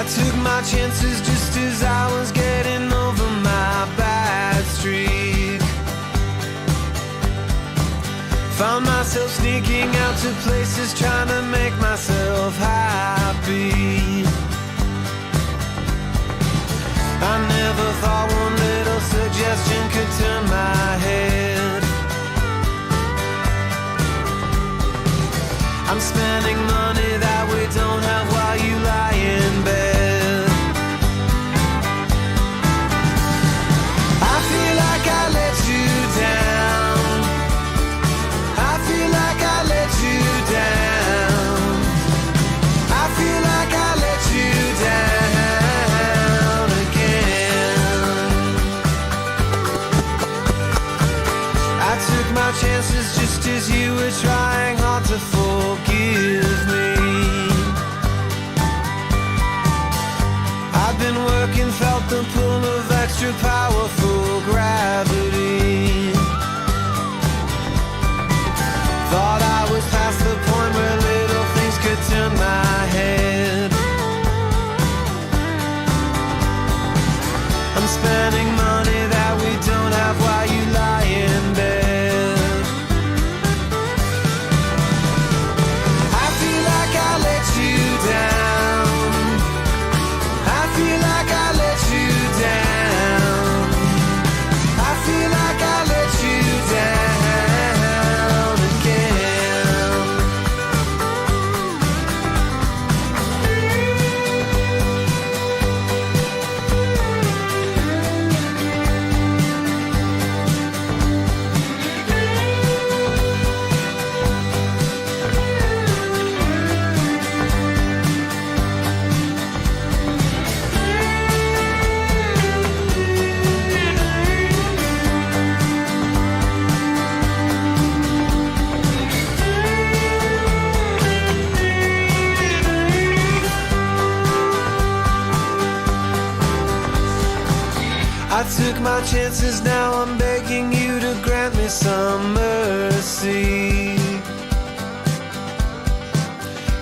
I took my chances just as I was getting over my bad streak. Found myself sneaking out to places trying to make myself happy. I never thought one little suggestion could turn my head. I'm spending money that we don't have while you lie in bed. I feel like I let you down. I feel like I let you down. I feel like I let you down again. I took my chances just as you were trying hard to forgive me. I've been working, felt the pull of extra powerful gravity. Thought I was past the point where little things could turn my head. I'm spending money that we don't have while you lie in bed. I feel like I let you down. I feel like I let you down. I feel like I let you down again. I took my chances, now I'm begging you to grant me some mercy.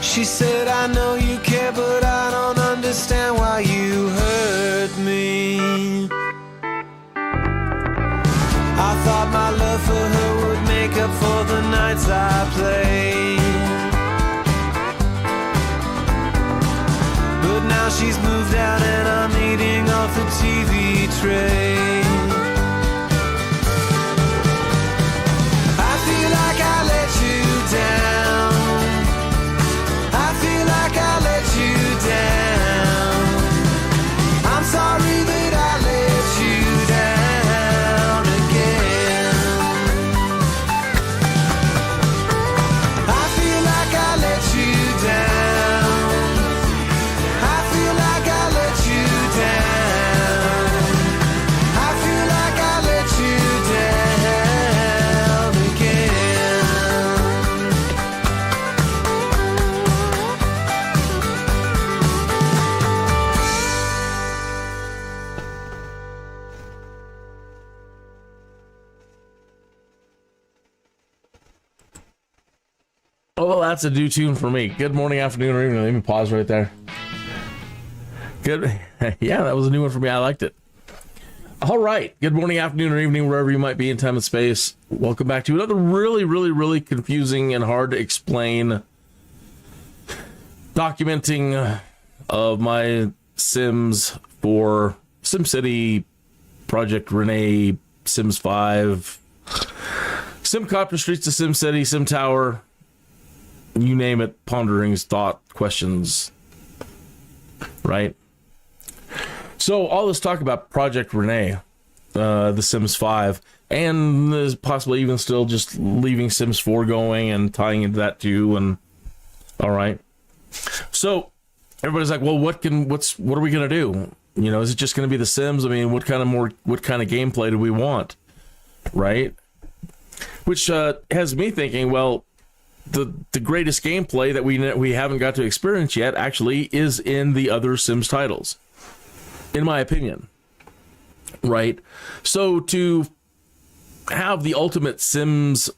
She said, I know you care, but I don't understand why you hurt me. I thought my love for her would make up for the nights I played. But now she's moved out and I'm eating off the TV tray. I feel like I let you down. I feel like I let you down. I'm sorry that I let you down again. I feel like I let you down. I feel like I let you down. I feel like I let you down again. Oh, well, that's a new tune for me. Good morning, afternoon, or evening. Let me pause right there. Good. Yeah, that was a new one for me. I liked it. All right. Good morning, afternoon, or evening, wherever you might be in time and space. Welcome back to another really confusing and hard to explain documenting of my Sims for SimCity, Project Rene, Sims 5, Simcopter Streets to SimCity, SIMTOWER, you name it, ponderings, thought, questions, right? So all this talk about Project Rene, the Sims 5, and there's possibly even still just leaving Sims 4 going and tying into that too, and all right. So everybody's like, well, what are we gonna do? You know, is it just gonna be the Sims? I mean, what kind of gameplay do we want, right? Which has me thinking, well, the greatest gameplay that we haven't got to experience yet actually is in the other Sims titles, in my opinion, right? So to have the ultimate Sims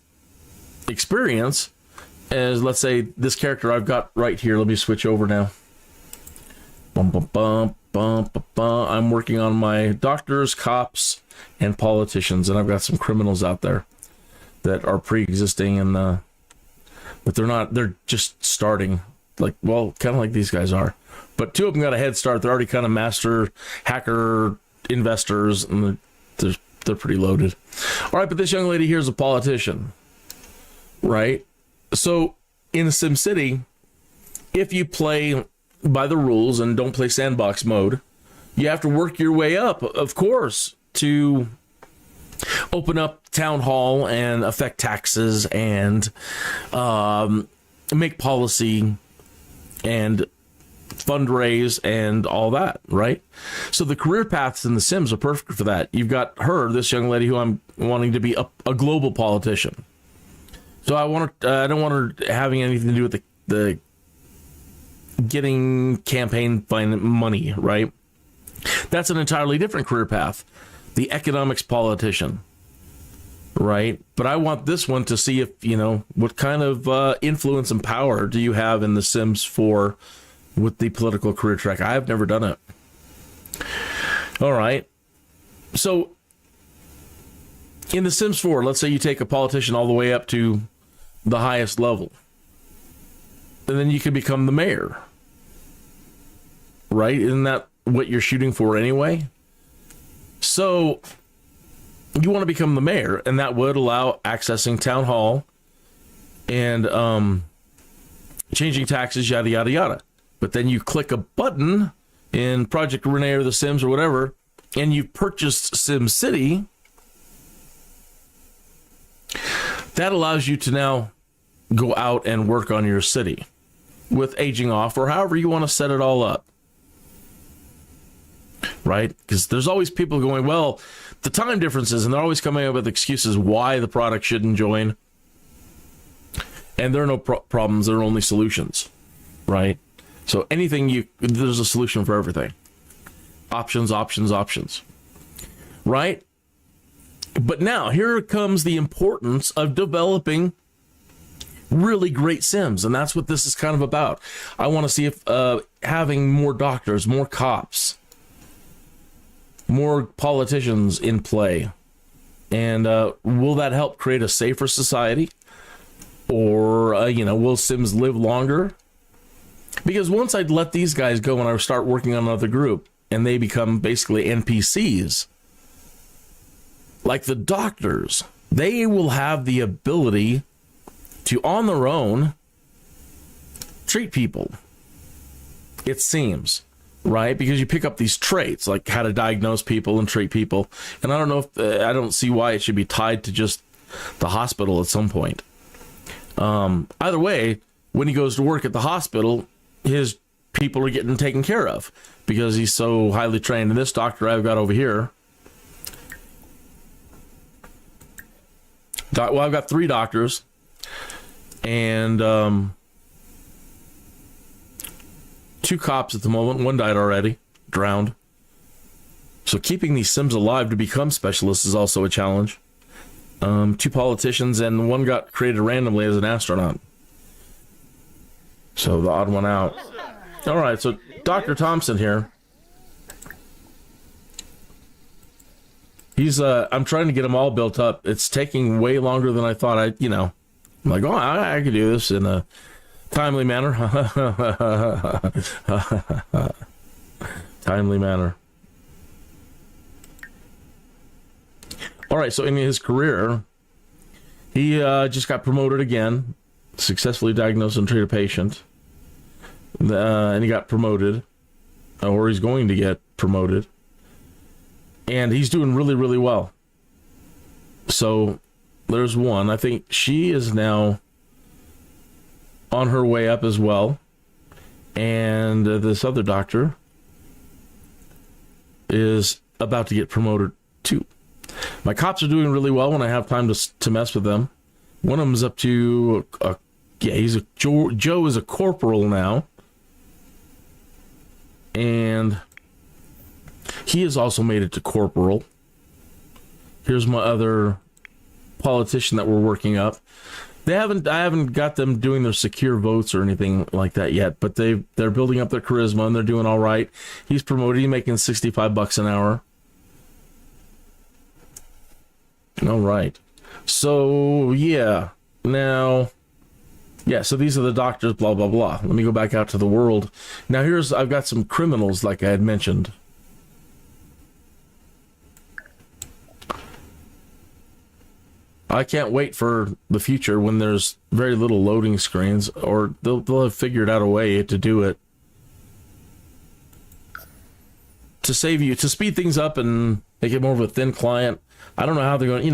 experience, as let's say this character I've got right here, let me switch over now. Bum, bum, bum, bum, bum, bum. I'm working on my doctors, cops, and politicians, and I've got some criminals out there that are pre-existing, and but they're just starting, like, well, kind of like these guys are. But 2 of them got a head start. They're already kind of master hacker investors, and they're pretty loaded. All right, but this young lady here is a politician, right? So in SimCity, if you play by the rules and don't play sandbox mode, you have to work your way up, of course, to open up town hall and affect taxes and make policy and fundraise and all that, right? So the career paths in The Sims are perfect for that. You've got her, this young lady who I'm wanting to be a global politician. So I don't want her having anything to do with the getting campaign money, right? That's an entirely different career path. The economics politician, right? But I want this one to see if, what kind of influence and power do you have in The Sims 4 with the political career track. I've never done it. All right. So in The Sims 4, let's say you take a politician all the way up to the highest level, and then you can become the mayor, right? Isn't that what you're shooting for anyway? So you want to become the mayor, and that would allow accessing town hall and changing taxes, yada, yada, yada. But then you click a button in Project Rene or The Sims or whatever, and you've purchased SimCity. That allows you to now go out and work on your city with aging off or however you want to set it all up. Right? Because there's always people going, well, the time differences, and they're always coming up with excuses why the product shouldn't join. And there are no problems, there are only solutions. Right? So there's a solution for everything. Options, options, options. Right? But now, here comes the importance of developing really great Sims, and that's what this is kind of about. I want to see if having more doctors, more cops, more politicians in play, and will that help create a safer society? Or, will Sims live longer? Because once I'd let these guys go and I start working on another group, and they become basically NPCs, like the doctors, they will have the ability to, on their own, treat people. It seems, right? Because you pick up these traits, like how to diagnose people and treat people. And I don't know if, I don't see why it should be tied to just the hospital at some point. Either way, when he goes to work at the hospital, his people are getting taken care of because he's so highly trained. And this doctor I've got over here, I've got 3 doctors, and 2 cops at the moment. 1 died already, drowned. So keeping these Sims alive to become specialists is also a challenge. 2 politicians, and 1 got created randomly as an astronaut. So the odd one out. All right, so Dr. Thompson here. I'm trying to get them all built up. It's taking way longer than I thought. I'm like, oh, I could do this in a timely manner. Timely manner. All right, so in his career, he just got promoted again, successfully diagnosed and treated a patient, and he got promoted, or he's going to get promoted. And he's doing really, really well. So there's 1. I think she is now on her way up as well. And this other doctor is about to get promoted too. My cops are doing really well when I have time to mess with them. One of them is up to, Joe is a corporal now. And he has also made it to corporal. Here's my other politician that we're working up. I haven't got them doing their secure votes or anything like that yet, but they're building up their charisma and they're doing all right. He's promoted, he's making $65 an hour. All right. So, yeah. Now, yeah, so these are the doctors, blah, blah, blah. Let me go back out to the world. Now, I've got some criminals, like I had mentioned. I can't wait for the future when there's very little loading screens, or they'll have figured out a way to do it. To speed things up and make it more of a thin client. I don't know how they're going,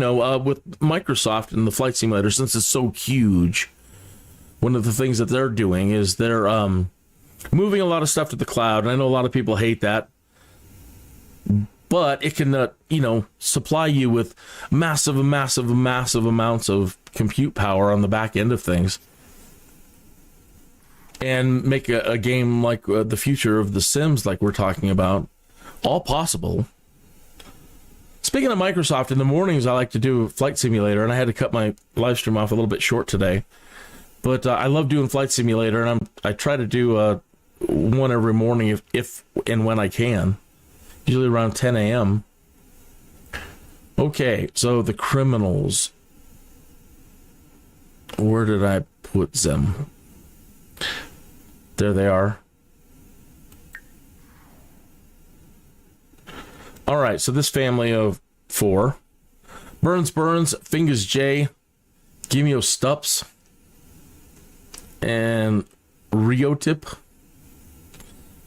with Microsoft and the flight simulator, since it's so huge, one of the things that they're doing is they're moving a lot of stuff to the cloud. And I know a lot of people hate that, but it can, supply you with massive amounts of compute power on the back end of things and make a game like the future of The Sims, like we're talking about, all possible. Speaking of Microsoft, in the mornings I like to do Flight Simulator, and I had to cut my live stream off a little bit short today. But I love doing Flight Simulator, and I try to do one every morning if and when I can, usually around 10 a.m. Okay, so the criminals. Where did I put them? There they are. All right, so this family of 4. Burns, Fingers J, Gimeo Stups, and Rio Tip. I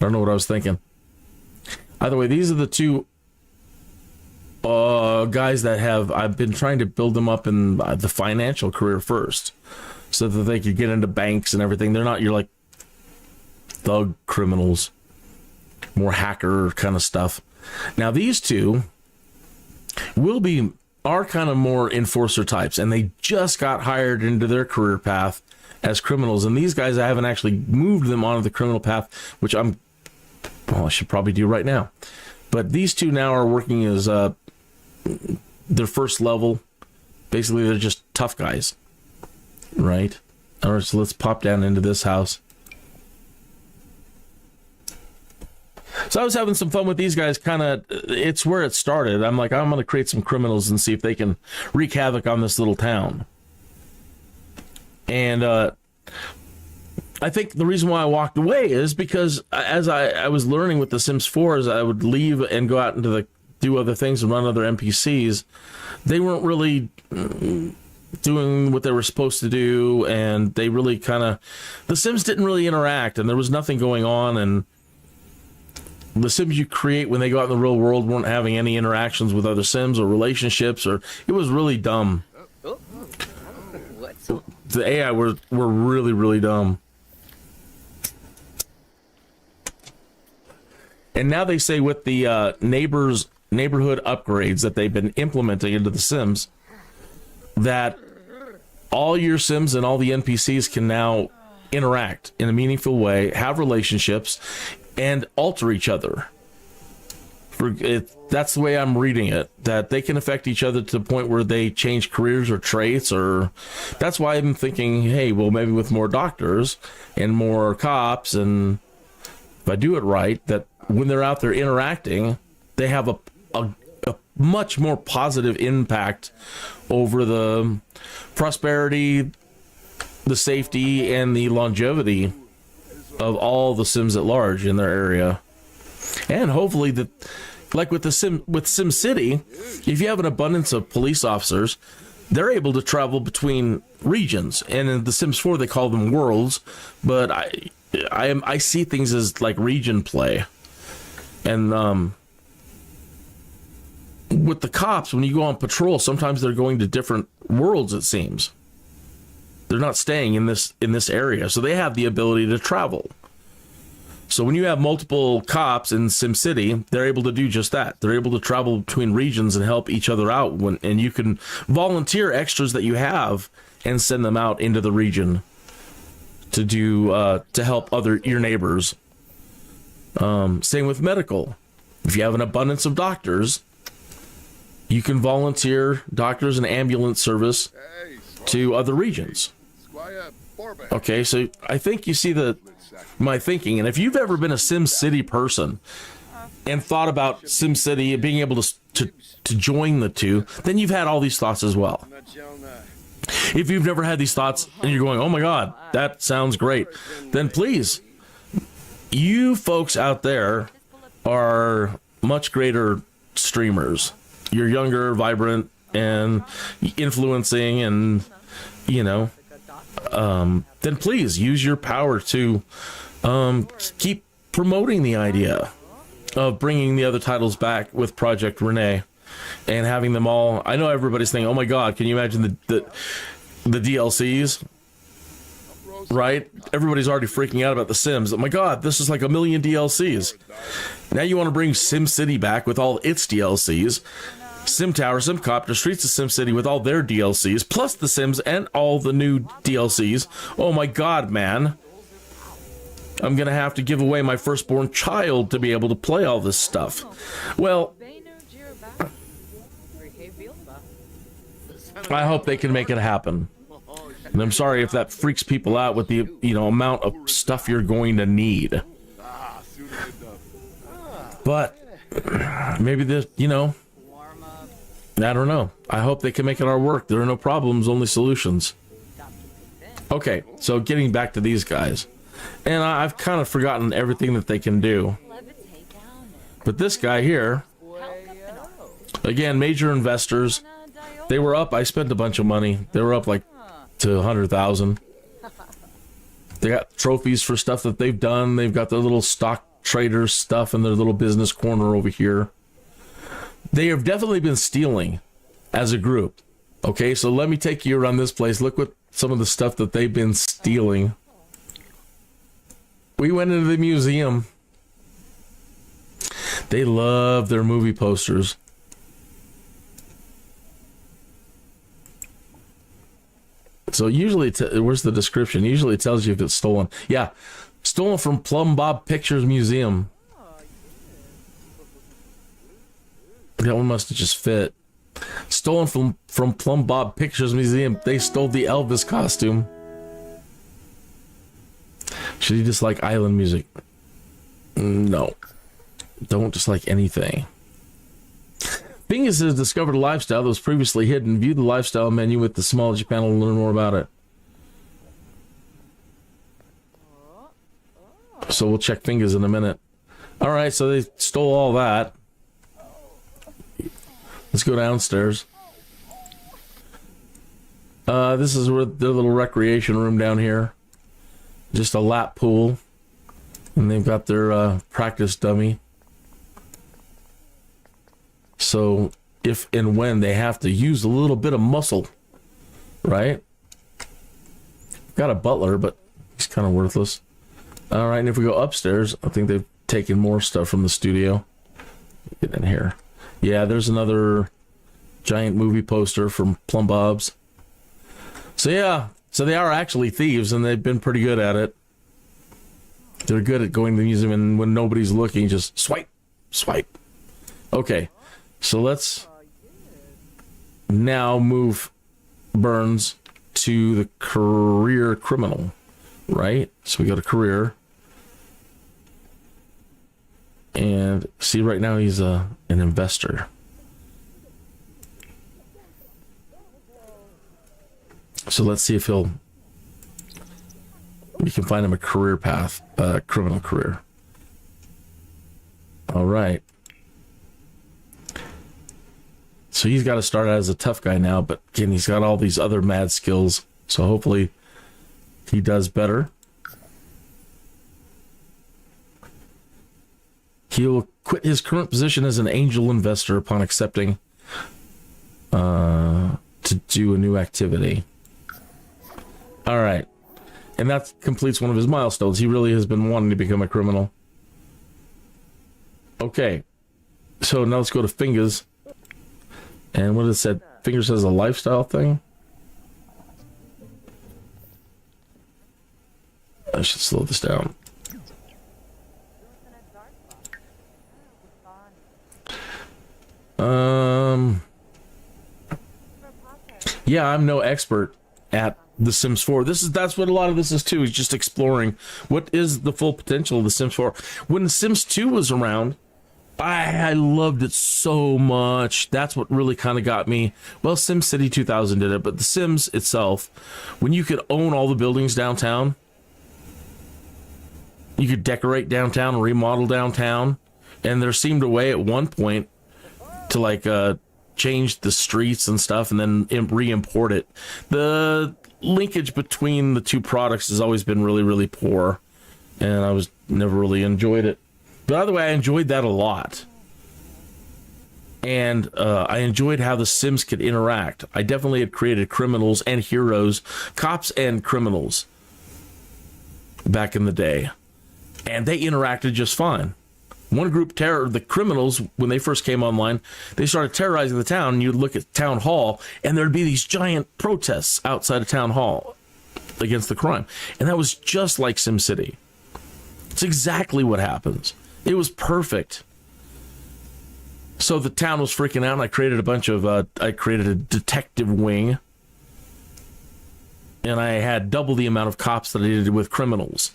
don't know what I was thinking. Either way, these are the 2 guys that I've been trying to build them up in the financial career first, so that they could get into banks and everything. They're not your like thug criminals, more hacker kind of stuff. Now these 2 are kind of more enforcer types, and they just got hired into their career path as criminals. And these guys, I haven't actually moved them onto the criminal path, which I should probably do right now. But these 2 now are working as their first level. Basically, they're just tough guys, right? All right, so let's pop down into this house. So I was having some fun with these guys, it's where it started. I'm like, I'm going to create some criminals and see if they can wreak havoc on this little town. And I think the reason why I walked away is because as I was learning with The Sims 4, as I would leave and go out into do other things and run other NPCs, they weren't really doing what they were supposed to do, and they really the Sims didn't really interact, and there was nothing going on, and the Sims you create when they go out in the real world weren't having any interactions with other Sims or relationships, or it was really dumb. The AI were really, really dumb. And now they say with the neighborhood upgrades that they've been implementing into the Sims, that all your Sims and all the NPCs can now interact in a meaningful way, have relationships, and alter each other. That's the way I'm reading it, that they can affect each other to the point where they change careers or traits, or that's why I'm thinking, hey, well, maybe with more doctors and more cops, and if I do it right, that when they're out there interacting, they have a much more positive impact over the prosperity, the safety, and the longevity of all the Sims at large in their area. And hopefully that, like with SimCity, if you have an abundance of police officers, they're able to travel between regions. And in the Sims 4 they call them worlds, but I see things as like region play. And with the cops, when you go on patrol, sometimes they're going to different worlds, it seems. They're not staying in this area, so they have the ability to travel. So when you have multiple cops in SimCity, they're able to do just that. They're able to travel between regions and help each other out. And you can volunteer extras that you have and send them out into the region to do to help your neighbors. Same with medical. If you have an abundance of doctors, you can volunteer doctors and ambulance service to other regions. Okay, so I think you see my thinking. And if you've ever been a SimCity person and thought about SimCity and being able to join the two, then you've had all these thoughts as well. If you've never had these thoughts and you're going, oh my God, that sounds great, then please, you folks out there are much greater streamers. You're younger, vibrant, and influencing, and, you know, then please use your power to keep promoting the idea of bringing the other titles back with Project Rene and having them all. I know everybody's thinking, oh my God, can you imagine the DLCs? Right? Everybody's already freaking out about the Sims. Oh my God, this is like 1 million DLCs. Now you want to bring SimCity back with all its DLCs. SimTOWER, SimCopter, Streets of SimCity with all their DLCs, plus the Sims and all the new DLCs. Oh my God, man. I'm going to have to give away my firstborn child to be able to play all this stuff. Well, I hope they can make it happen. And I'm sorry if that freaks people out with the, you know, amount of stuff you're going to need. But maybe this, you know, I don't know. I hope they can make it all work. There are no problems, only solutions. Okay, so getting back to these guys. And I've kind of forgotten everything that they can do. But this guy here, again, major investors. They were up. I spent a bunch of money. They were up like to 100,000. They got trophies for stuff that they've done. They've got their little stock traders stuff in their little business corner over here. They have definitely been stealing as a group. Okay, so let me take you around this place. Look what some of the stuff that they've been stealing. We went into the museum. They love their movie posters. So usually, where's the description? Usually it tells you if it's stolen. Yeah, stolen from Plum Bob Pictures Museum. That one must have just fit. Stolen from Plum Bob Pictures Museum. They stole the Elvis costume. Should you dislike island music? No. Don't dislike anything. Bingus has discovered a lifestyle that was previously hidden. View the lifestyle menu with the Smology panel to learn more about it. So we'll check Bingus in a minute. All right, so they stole all that. Let's go downstairs. This is where their little recreation room down here. Just a lap pool. And they've got their practice dummy. So if and when they have to use a little bit of muscle, right? Got a butler, but he's kind of worthless. All right, and if we go upstairs, I think they've taken more stuff from the studio. Get in here. Yeah, there's another giant movie poster from Plum Bob's. So yeah, so they are actually thieves, and they've been pretty good at it. They're good at going to the museum, and when nobody's looking, just swipe, swipe. Okay, so let's now move Burns to the career criminal, right? So we go to career. And see, right now he's an investor. So let's see if we can find him a career path, criminal career. All right. So he's got to start out as a tough guy now, but again, he's got all these other mad skills. So hopefully he does better. He will quit his current position as an angel investor upon accepting to do a new activity. All right. And that completes one of his milestones. He really has been wanting to become a criminal. Okay. So now let's go to Fingers. And what it said, Fingers has a lifestyle thing. I should slow this down. Yeah, I'm no expert at The Sims 4. That's what a lot of this is too, is just exploring what is the full potential of The Sims 4. When The Sims 2 was around, I loved it so much. That's what really kind of got me. Well, SimCity 2000 did it, but The Sims itself, when you could own all the buildings downtown, you could decorate downtown, remodel downtown, and there seemed a way at one point to like change the streets and stuff and then re-import it. The linkage between the two products has always been really, really poor, and I was never really enjoyed it. But either way, I enjoyed that a lot. And I enjoyed how the Sims could interact. I definitely had created criminals and heroes, cops and criminals back in the day. And they interacted just fine. One group, the criminals, when they first came online, they started terrorizing the town, and you'd look at town hall, and there'd be these giant protests outside of town hall against the crime. And that was just like SimCity. It's exactly what happens. It was perfect. So the town was freaking out, and I created a detective wing, and I had double the amount of cops that I did with criminals.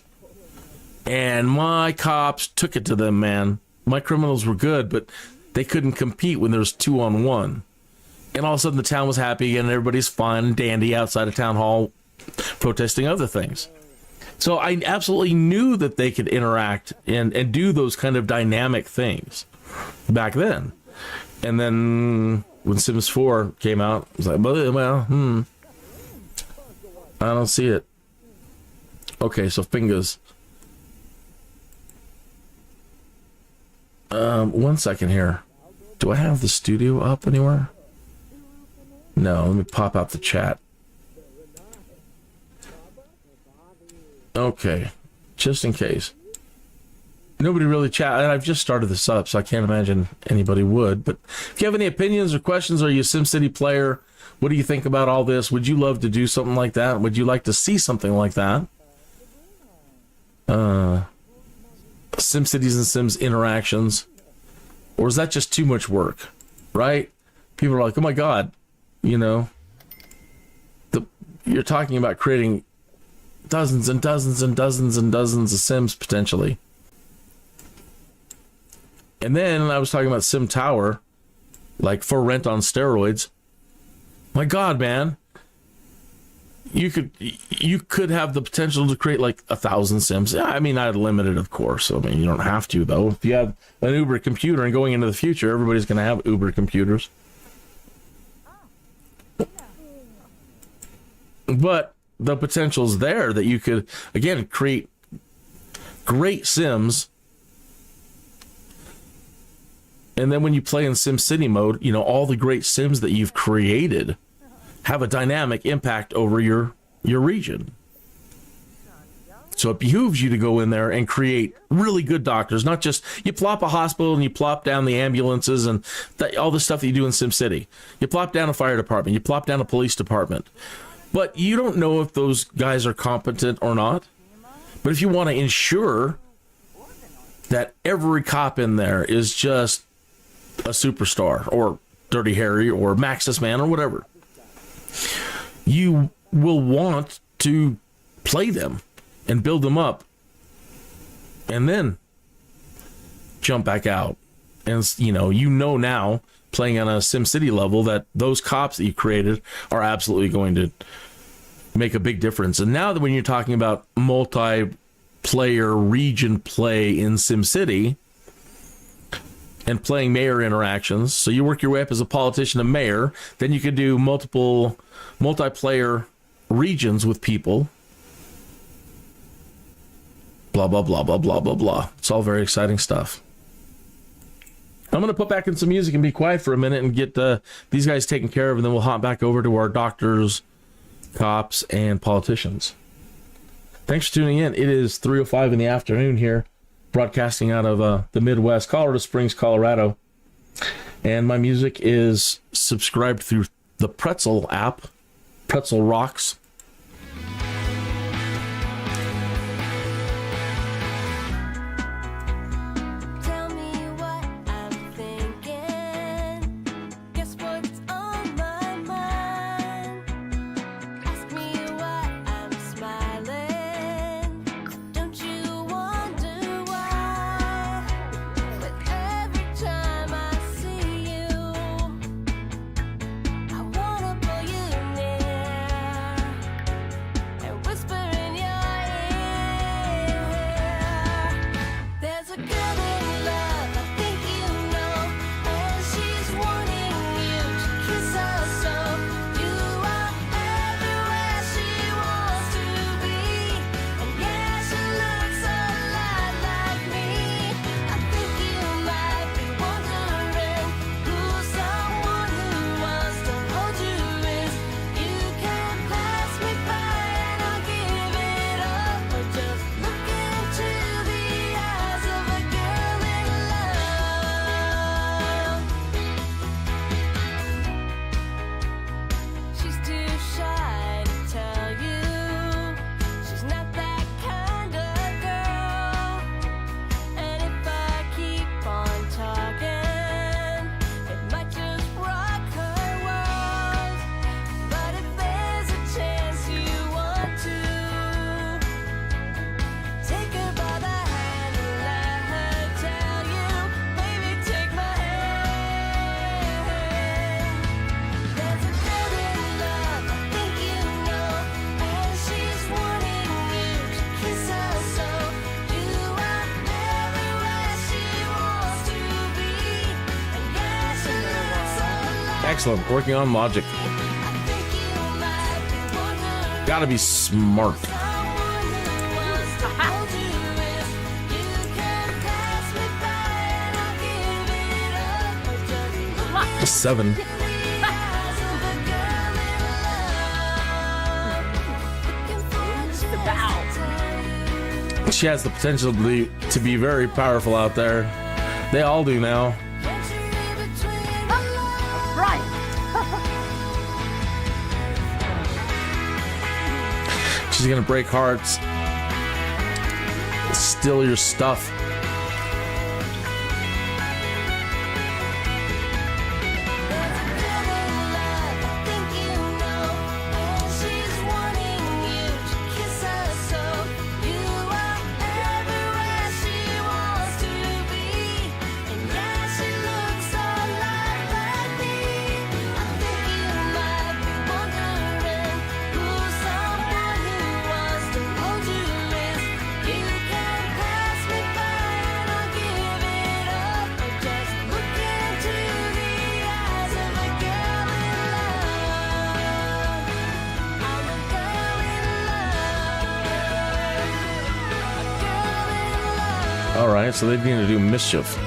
And my cops took it to them, man. My criminals were good, but they couldn't compete when there was 2-on-1. And all of a sudden the town was happy again, and everybody's fine and dandy outside of town hall protesting other things. So I absolutely knew that they could interact and do those kind of dynamic things back then. And then when Sims 4 came out, I was like, well, I don't see it. Okay, so fingers. 1 second here. Do I have the studio up anywhere? No, let me pop out the chat. Okay, just in case. Nobody really chat, and I've just started this up, so I can't imagine anybody would. But if you have any opinions or questions, are you a SimCity player? What do you think about all this? Would you love to do something like that? Would you like to see something like that? SimCities and Sims interactions? Or is that just too much work, right? People are like, oh my God, you know, you're talking about creating dozens and dozens and dozens and dozens of Sims potentially. And then I was talking about SIMTOWER, like for rent on steroids. My God, man. You could have the potential to create like 1,000 Sims. I mean, I'd limit it, of course. I mean, you don't have to, though. If you have an Uber computer and going into the future, everybody's going to have Uber computers. But the potential's there that you could, again, create great Sims. And then when you play in SimCity mode, you know, all the great Sims that you've created have a dynamic impact over your region. So it behooves you to go in there and create really good doctors, not just you plop a hospital and you plop down the ambulances and all the stuff that you do in SimCity. You plop down a fire department, you plop down a police department. But you don't know if those guys are competent or not. But if you want to ensure that every cop in there is just a superstar or Dirty Harry or Maxis Man or whatever, you will want to play them and build them up and then jump back out. And you know now, playing on a SimCity level, that those cops that you created are absolutely going to make a big difference. And now that when you're talking about multiplayer region play in SimCity and playing mayor interactions, so you work your way up as a politician and mayor, then you could do multiplayer regions with people. Blah, blah, blah, blah, blah, blah, blah. It's all very exciting stuff. I'm going to put back in some music and be quiet for a minute and get these guys taken care of, and then we'll hop back over to our doctors, cops, and politicians. Thanks for tuning in. It is 3:05 in the afternoon here, broadcasting out of the Midwest, Colorado Springs, Colorado. And my music is subscribed through the Pretzel app, Pretzel Rocks. Excellent. Working on logic. Gotta be smart. A 7. She has the potential to be very powerful out there. They all do now. Right. She's gonna break hearts, steal your stuff. All right, so they need to do mischief.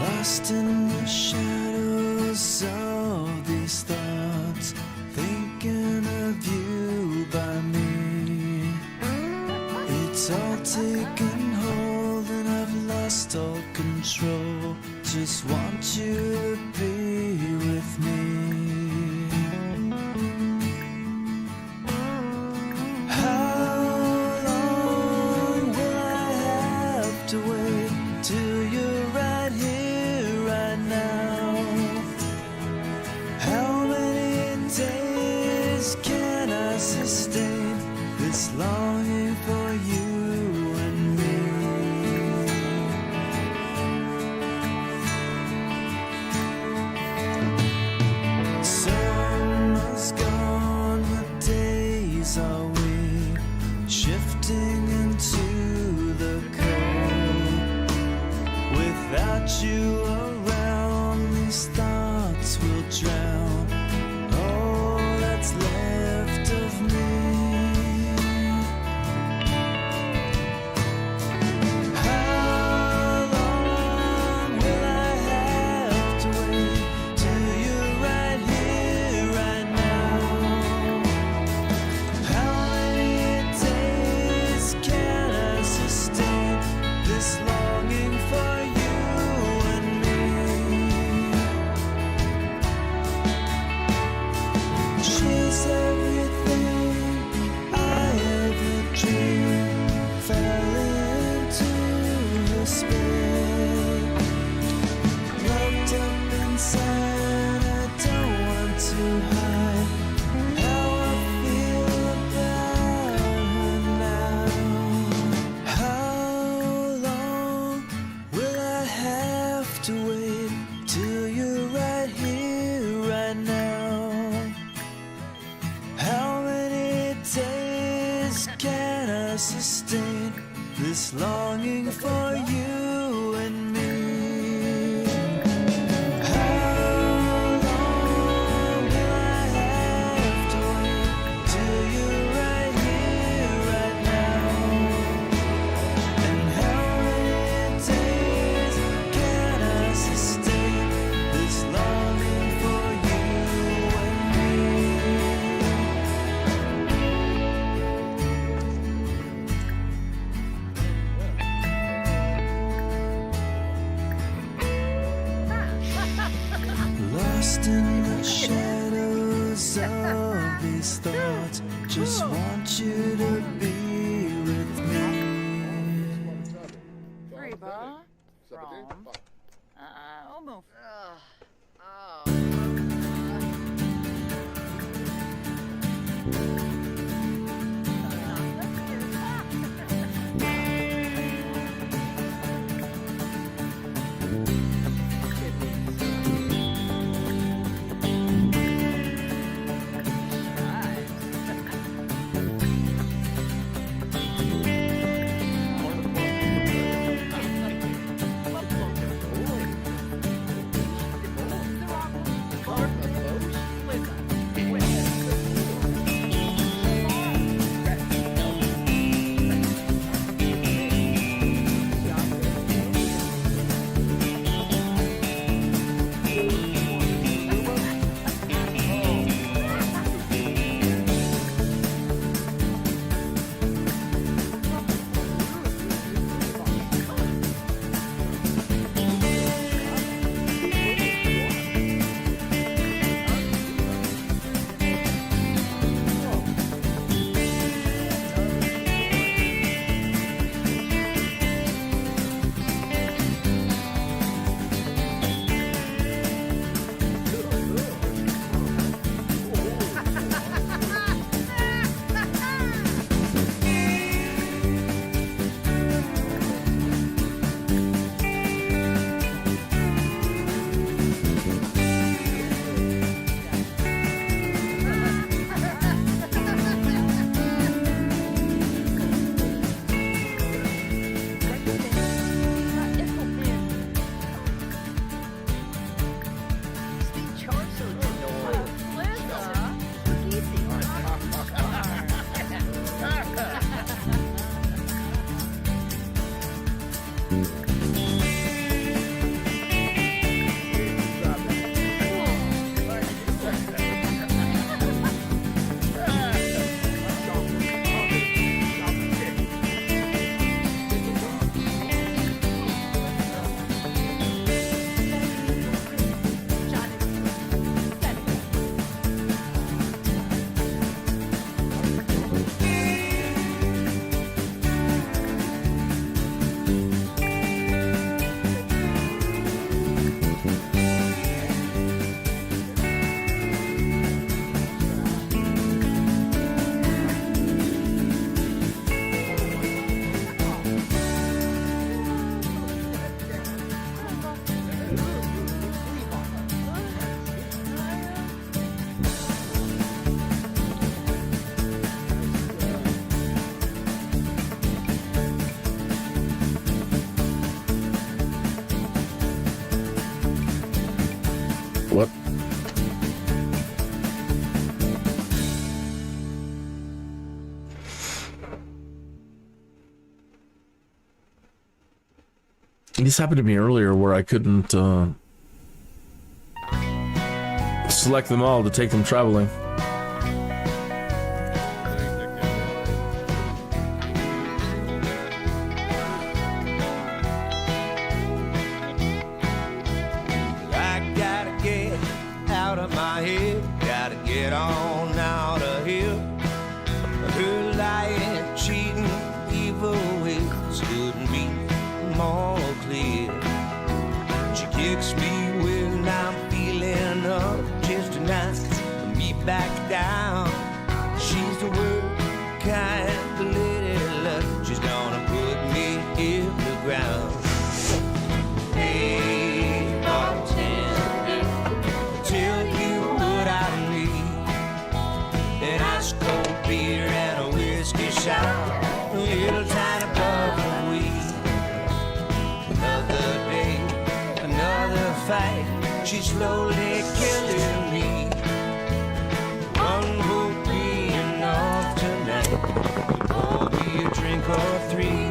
Lost in the shadows of these thoughts, thinking of you by me. It's all taken hold and I've lost all control. Just want you to be with me. How long will I have to wait till you're right here, right now? How many days can I sustain this longing for you and me? Summer's gone, what days are we shifting into the cold? Without you around, these thoughts will drown all that's left of me. How long will I have to wait till you're right here, right now? How many days can I sustain this longing for you and me? She's everything I ever dreamed. Fell into her spell. Locked up inside, I don't want to hide how I feel about her now. How long will I have to wait till you're right here, right now? How many days can I sustain this longing for you and me? How long will I have to wait till you're right here, right now? And how many days can I sustain this longing for you and me? Lost in the shadows of these thoughts, just want you to be with me. Reba. From. Almost. What? This happened to me earlier where I couldn't select them all to take them traveling. I gotta get out of my head, gotta get on out of here. Her lying, cheating, evil ways couldn't be more clear. She kicks me when I'm feeling up, just enough to me back down. She's the word kind of lady love, she's gonna put me in the ground. Hey, bartender, tell you what I need. An ice cold beer and a whiskey shot, a little tiny puff of weed. Another day, another fight, she's slowly killing me. One will be enough tonight, pour me a drink or three.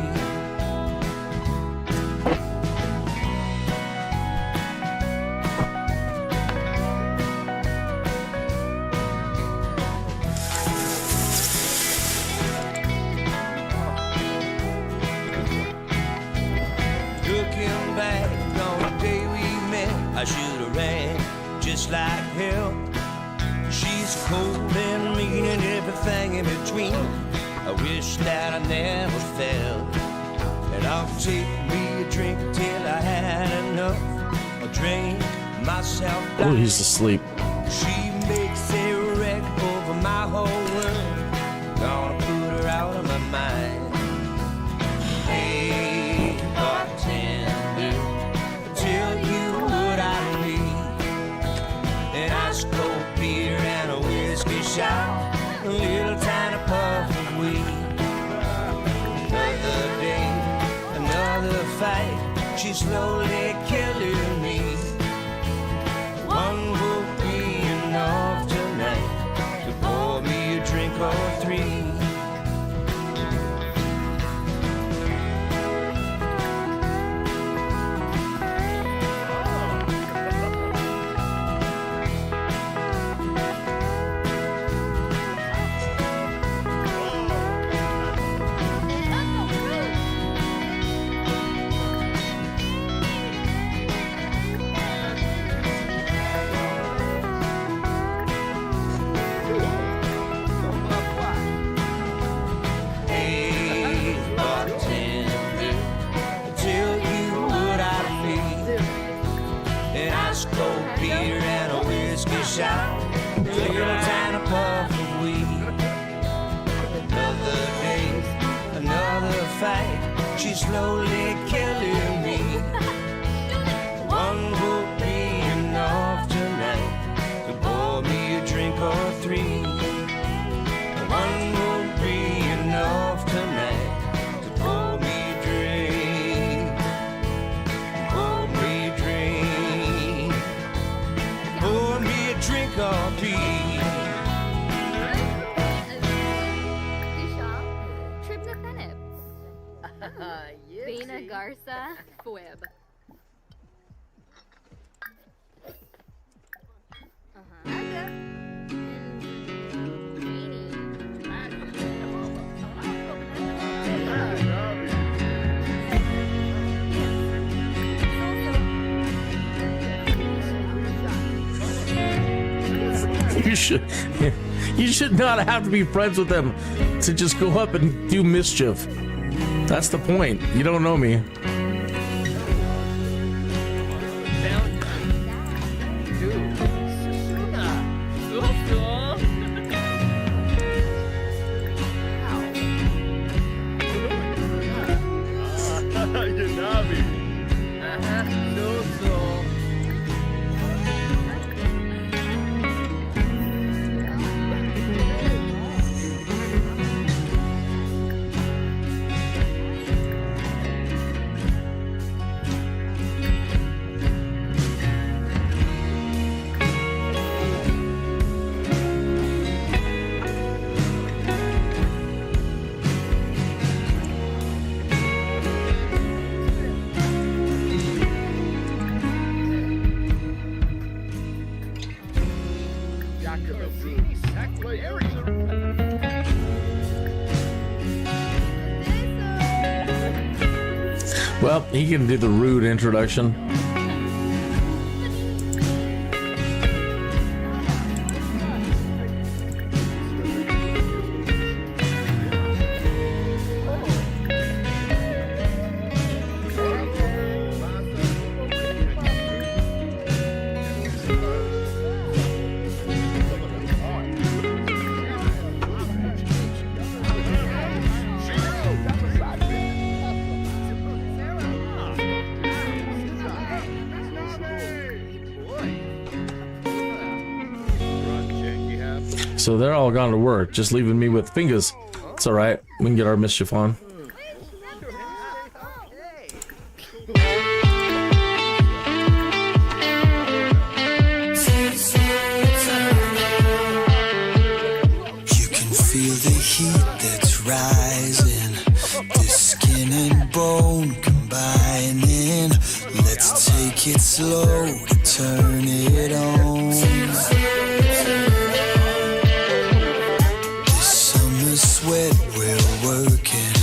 Looking back on the day we met, I should have ran just like hell. She's cold and mean and everything in between. I wish that I never fell. And I'll take me a drink till I had enough. I'll drink myself Oh, down. he's asleep. She makes a wreck over my whole world. Gonna put her out of my mind. Hey, bartender, tell she's slowly killing me. One will be enough tonight to pour me a drink or three. She's slowly killing me. One will be enough tonight to pour me a drink or three. One will be enough tonight to pour me a drink. Pour me a drink. Pour me a drink or three. Vina Garza Fwib. You should not have to be friends with them to just go up and do mischief. That's the point. You don't know me. Well, he can do the rude introduction. So they're all gone to work, just leaving me with fingers. It's all right. We can get our mischief on. You can feel the heat that's rising, the skin and bone combining. Let's take it slow to turn it on. Sweat, we're working.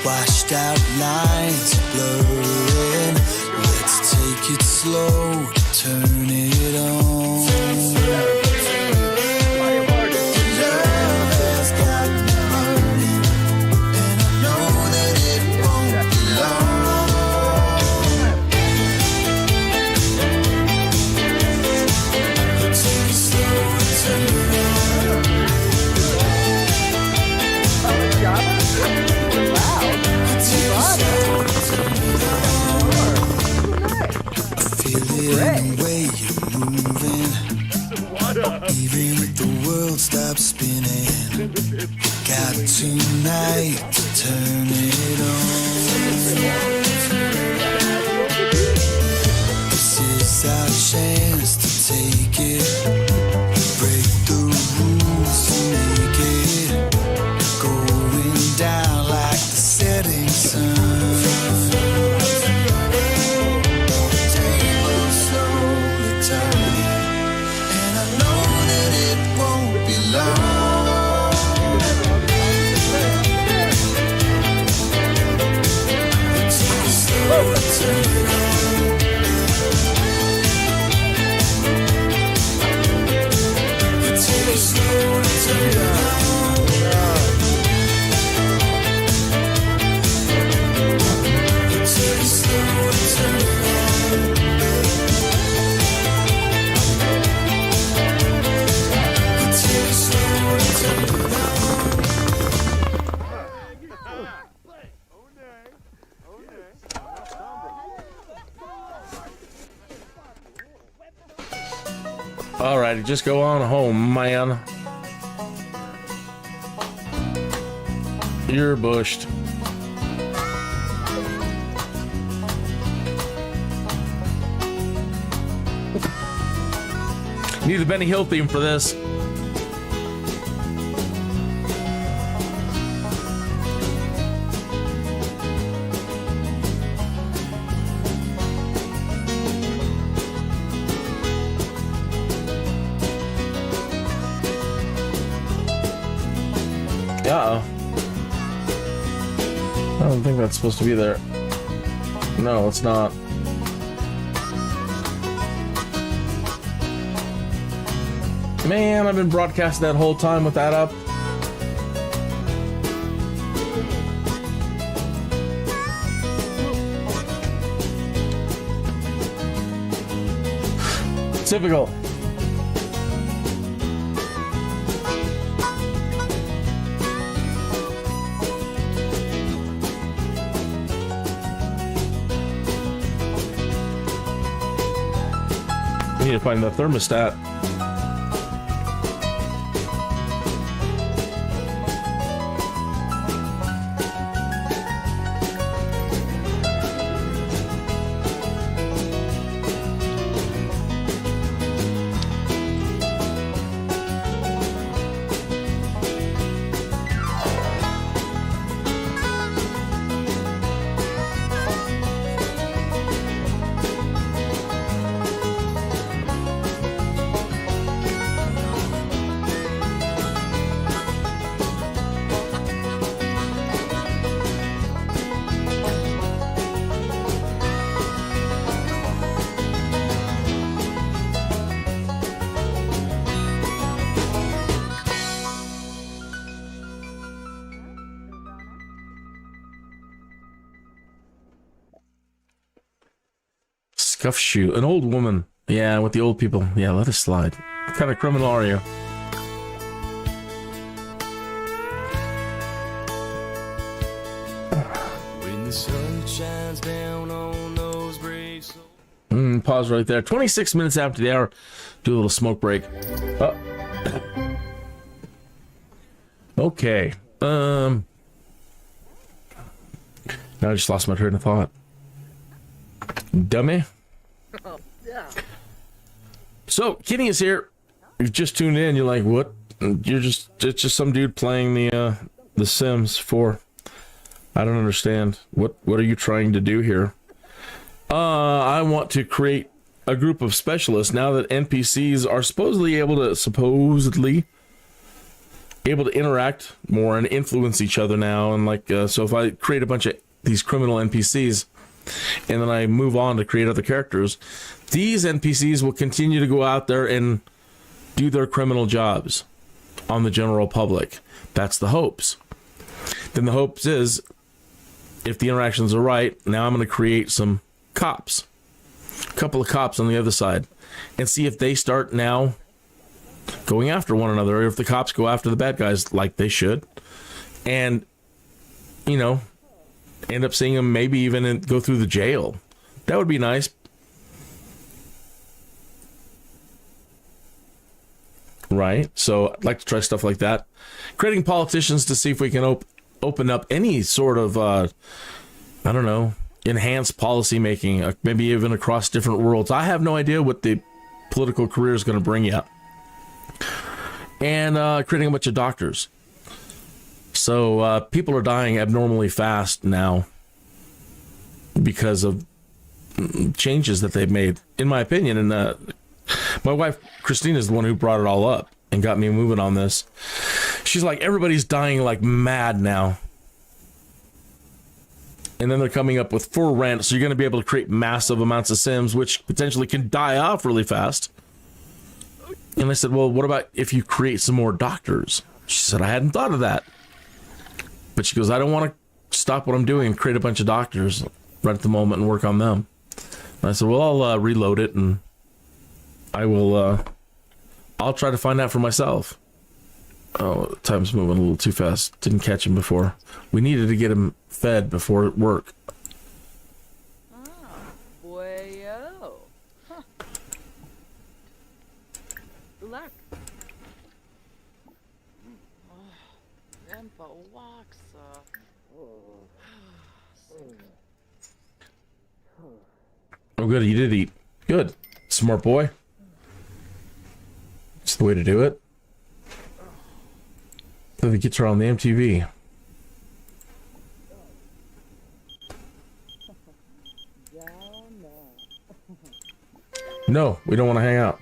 Washed out lines blurring. Let's take it slow to turn it on. Love has got me burning, and I know that it won't be long. Let's take it slow to turn it on. The way you're moving, even if the world stops spinning, got tonight to turn it on. Alrighty, just go on home, man. You're bushed. Need a Benny Hill theme for this. Uh-oh. I don't think that's supposed to be there. No, it's not. Man, I've been broadcasting that whole time with that up. Typical. We need to find the thermostat. Scuff shoe. An old woman. Yeah, with the old people. Yeah, let us slide. What kind of criminal are you? When the sun shines down on those brave souls. Pause right there. 26 minutes after the hour. Do a little smoke break. Okay. Now I just lost my train of thought. Dummy. So, Kenny is here. You just tuned in. You're like, what? It's just some dude playing the Sims 4. I don't understand. What are you trying to do here? I want to create a group of specialists now that NPCs are supposedly able to interact more and influence each other now. And like, so if I create a bunch of these criminal NPCs and then I move on to create other characters, these NPCs will continue to go out there and do their criminal jobs on the general public. That's the hopes. Then the hopes is, if the interactions are right, now I'm going to create some cops, a couple of cops on the other side, and see if they start now going after one another, or if the cops go after the bad guys like they should, and, you know, end up seeing them maybe even go through the jail. That would be nice. Right? So I'd like to try stuff like that. Creating politicians to see if we can open up any sort of, I don't know, enhanced policy making, maybe even across different worlds. I have no idea what the political career is going to bring yet. And creating a bunch of doctors. So people are dying abnormally fast now because of changes that they've made, in my opinion. And my wife, Christina, is the one who brought it all up and got me moving on this. She's like, everybody's dying like mad now. And then they're coming up with for rent, so you're going to be able to create massive amounts of Sims, which potentially can die off really fast. And I said, well, what about if you create some more doctors? She said, I hadn't thought of that. But she goes, I don't want to stop what I'm doing and create a bunch of doctors right at the moment and work on them. And I said, well, I'll reload it and I'll try to find out for myself. Oh, time's moving a little too fast. Didn't catch him before. We needed to get him fed before work. Oh, boyo. Huh. luck. Grandpa walks. Oh, good. You did eat. Good. Smart boy. It's the way to do it. So the kids are on the MTV. No, we don't want to hang out.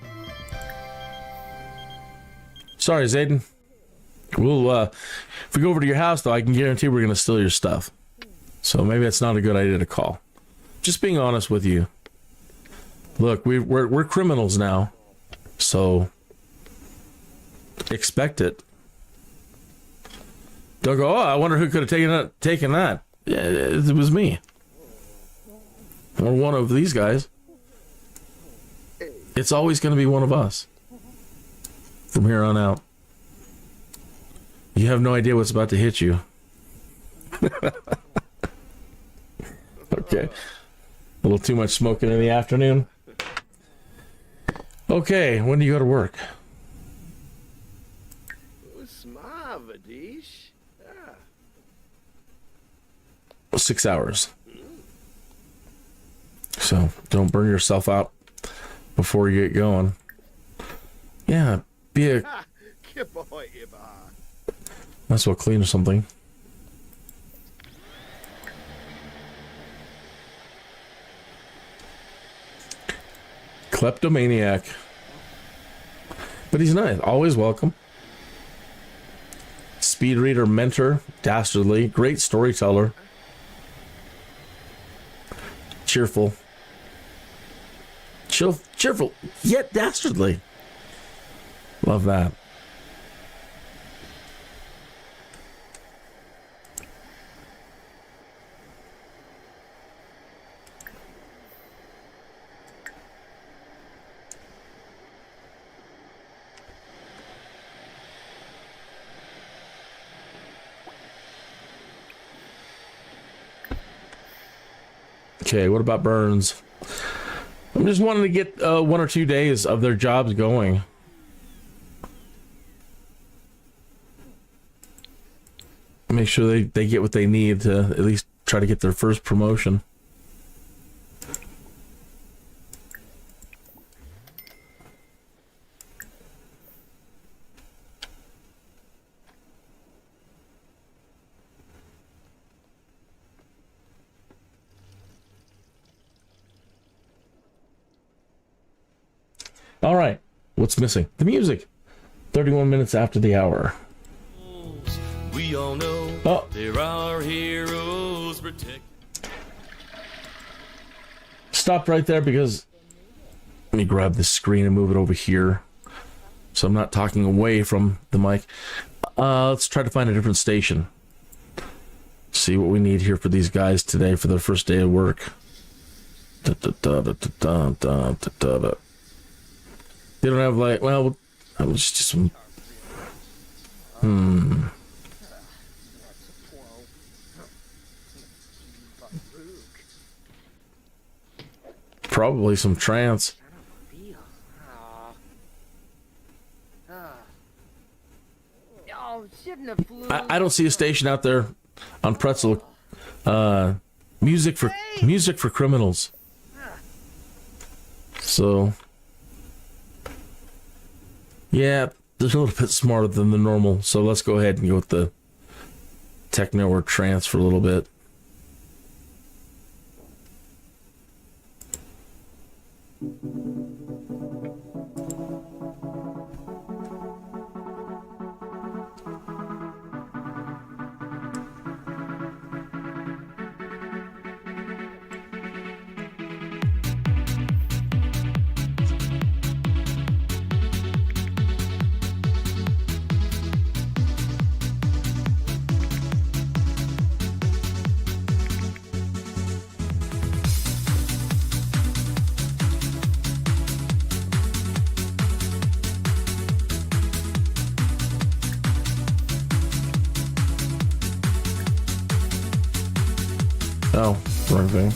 Sorry, Zayden. We'll, if we go over to your house, though, I can guarantee we're going to steal your stuff. So maybe that's not a good idea to call. Just being honest with you. Look, we're criminals now. So expect it. Don't go, oh, I wonder who could have taken that. Yeah, it was me. Or one of these guys. It's always going to be one of us. From here on out. You have no idea what's about to hit you. Okay. A little too much smoking in the afternoon. Okay, when do you go to work? 6 hours. So don't burn yourself out before you get going. Yeah, be a... Might as well clean or something. Kleptomaniac. But he's nice. Always welcome. Speed reader mentor. Dastardly. Great storyteller. Cheerful. Cheerful, yet dastardly. Love that. Okay, what about Burns? I'm just wanting to get 1 or 2 days of their jobs going. Make sure they get what they need to at least try to get their first promotion. All right, what's missing? The music. 31 minutes after the hour. We all know there are heroes protect. Stop right there because let me grab this screen and move it over here so I'm not talking away from the mic. Let's try to find a different station. See what we need here for these guys today for their first day of work. They don't have like, well, I was just some. Probably some trance. I don't see a station out there on Pretzel. Music for criminals. So. Yeah, they're a little bit smarter than the normal, so let's go ahead and go with the techno or trance for a little bit. Oh, wrong thing.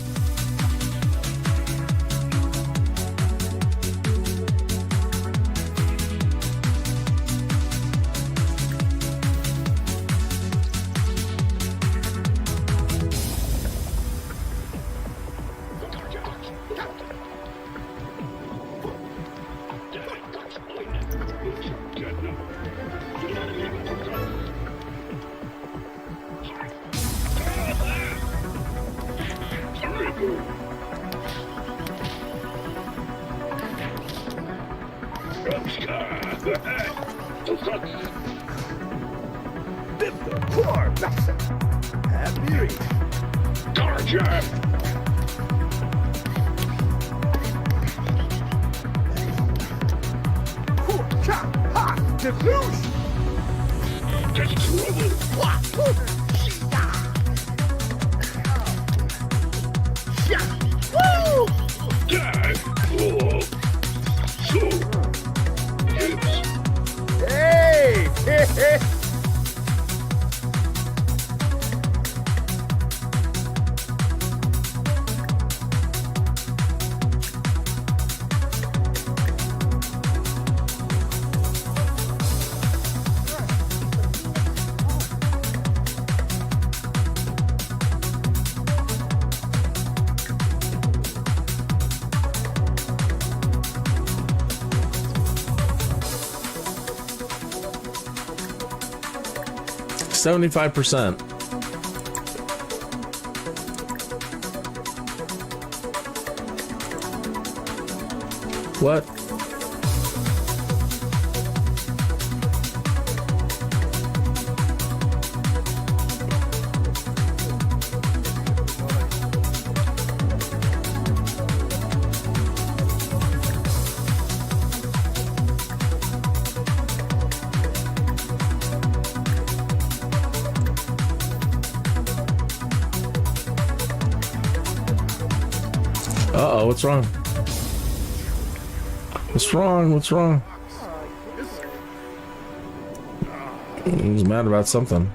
75%. What? Uh-oh, what's wrong? What's wrong? What's wrong? He's mad about something.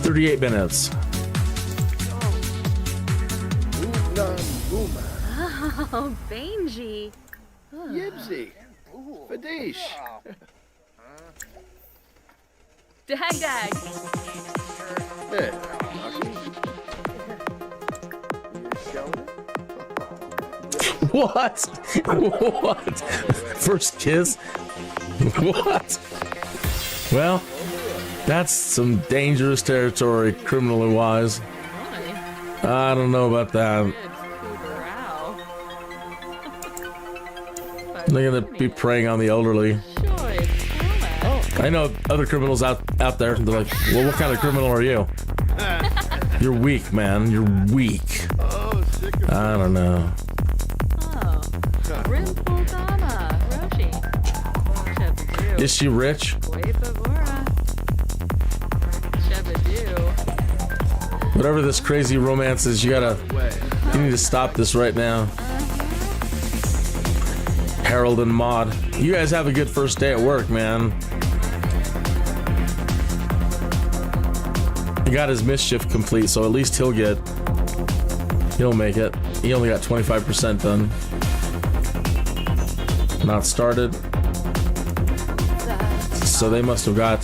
"38 minutes. Oh, Bangy. Yibsy. Fadish. Dag dag. Hey, What? What? First kiss? What? Well, that's some dangerous territory, criminally wise. I don't know about that. They're gonna be preying on the elderly. I know other criminals out there. They're like, well, what kind of criminal are you? You're weak, man. You're weak. I don't know. Is she rich? Whatever this crazy romance is, you need to stop this right now. Harold and Maud, you guys have a good first day at work, man. He got his mischief complete, so at least he'll make it. He only got 25% done. Not started. So they must have got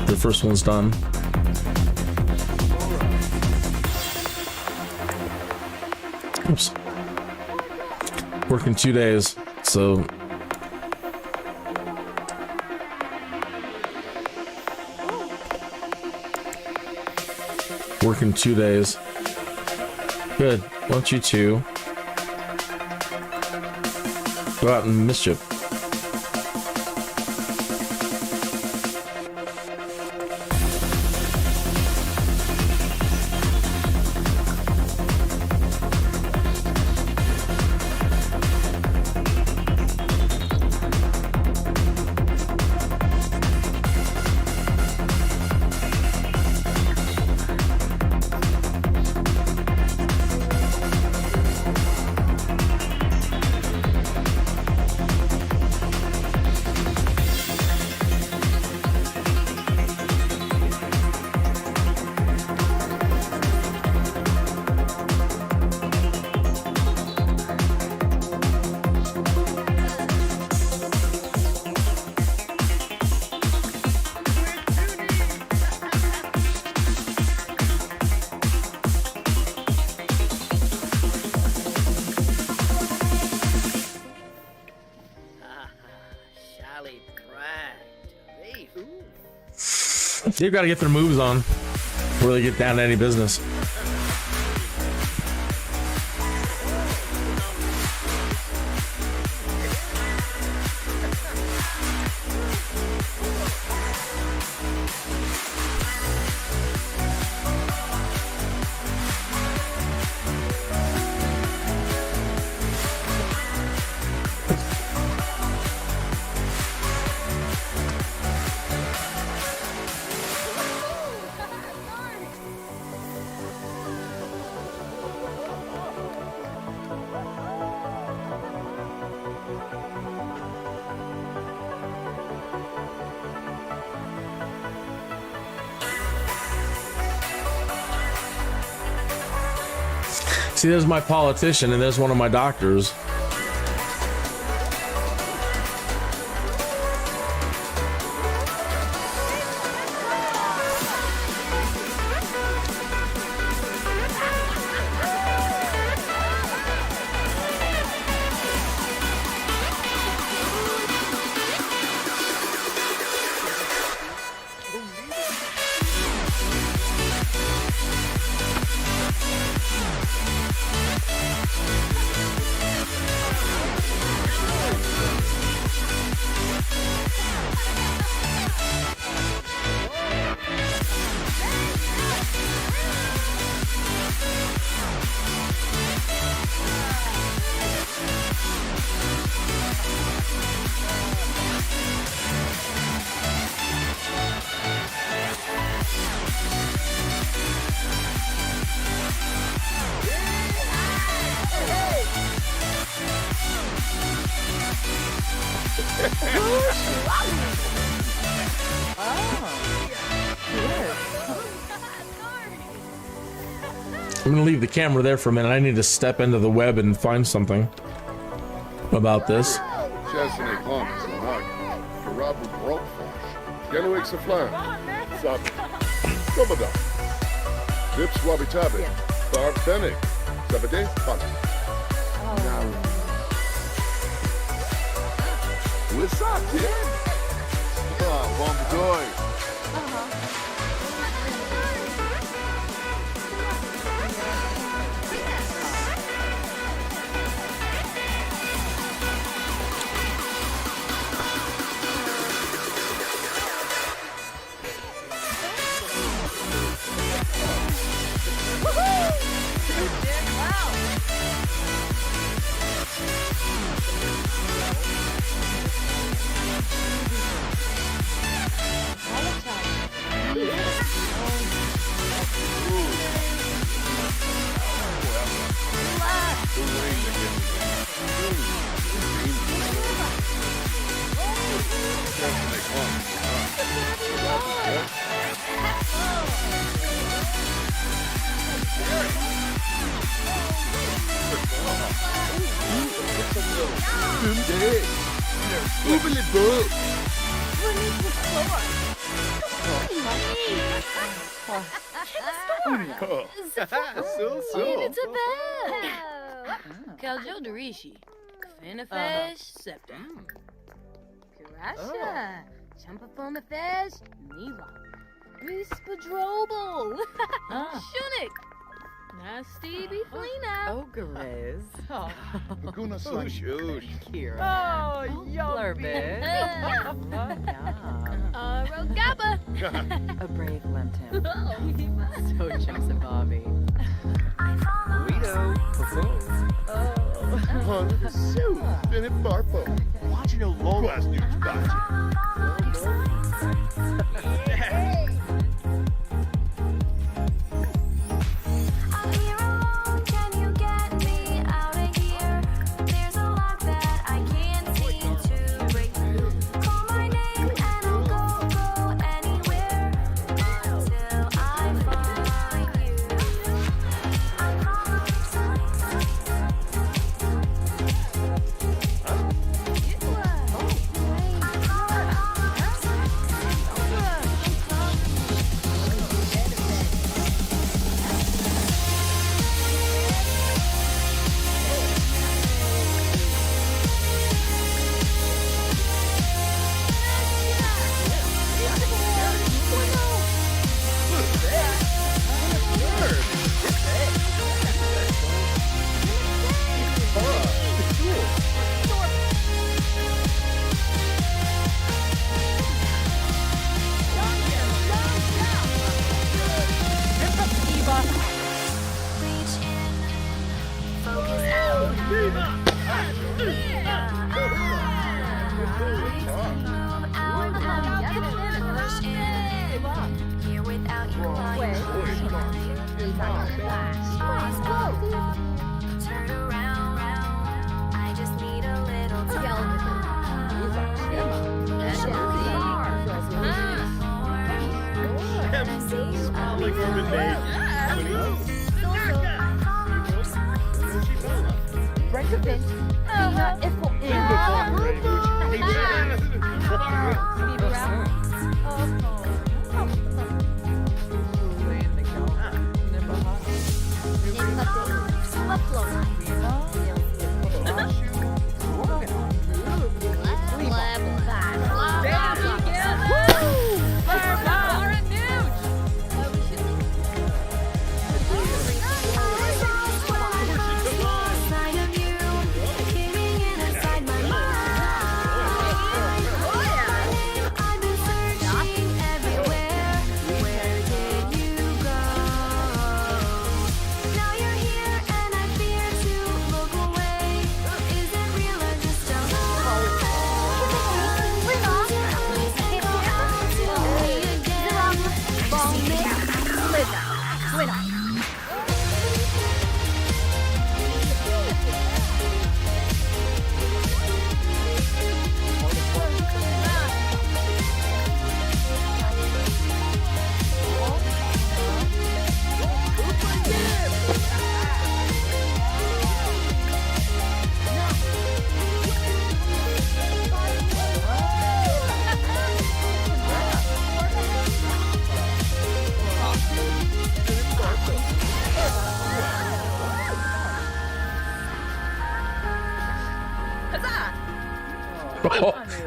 the first one's done. Oops. Working 2 days, so working 2 days. Good. Why don't you two Go out and mischief. They've got to get their moves on before they get down to any business. See, there's my politician and there's one of my doctors. I'm gonna leave the camera there for a minute. I need to step into the web and find something about this. Chestnut clumps, hug. Carabble brokefish. Yellow flan. Sub. Commodore. Dips Wabby Tabby. Barb Fennick. Sabade. Fun. What's up, kid? Oh, bon joy. Kaljodorishi. Finnefish. Septum. Kurasha. Champafonafish. Neva. Rispadrobal. Shunik. Stevie Flino. Oh, Grizz. Oh, Laguna Sun. Kira. Oh, Blurbit. Rogaba. A brave Lemton. So chumps and Bobby. Guido. Oh, Sue. Bennett Barpo. Watching a low class news I'm here alone, can you get me out of here? There's a lock that I can't seem to break through. Call my name and I'll go anywhere until I find you. I'm reach in, focus out. Move out of push in. Here without you, turn around. I just need a little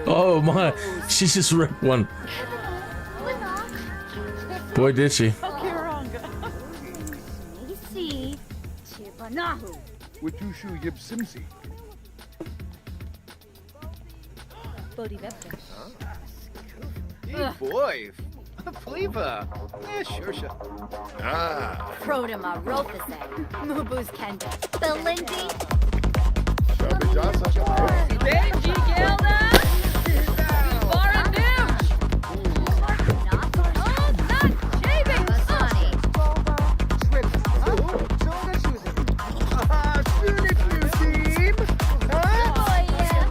Oh my, she just ripped one. Boy, did she. Easy. Chibanahu. Watushu Yib Simsi. Hey, boy. Fleeva. Yeah, sure. Ah. Prodema Rofase. Mubu's Kenda. Belindy. Shabby Jasa. Benji Gilda. Bara Nooch. Oh, not shaving. Basani. Oh, yeah.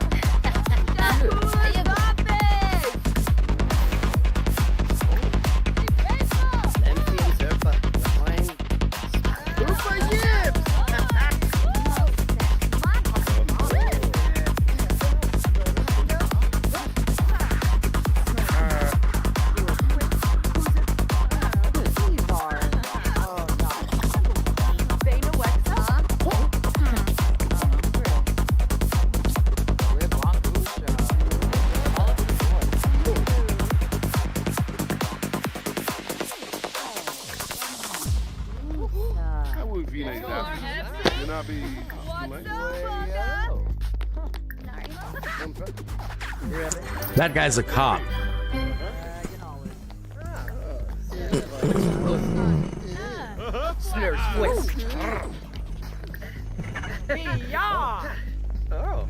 How would you like that? You not be What's up, fucker? That guy's a cop. Snare twist. Oh.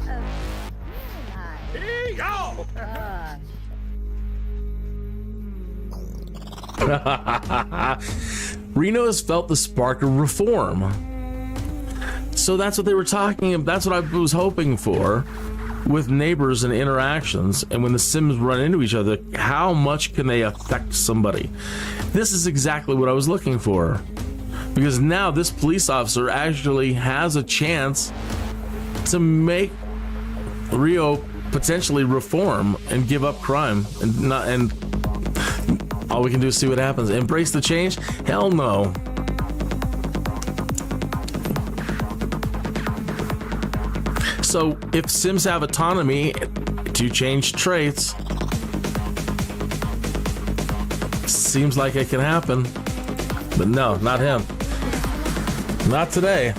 Reno has felt the spark of reform. So that's what they were talking about. That's what I was hoping for with neighbors and interactions. And when the Sims run into each other, how much can they affect somebody? This is exactly what I was looking for. Because now this police officer actually has a chance to make Rio potentially reform and give up crime and all we can do is see what happens. Embrace the change? Hell no. So if Sims have autonomy to change traits, seems like it can happen. But no, not him. Not today.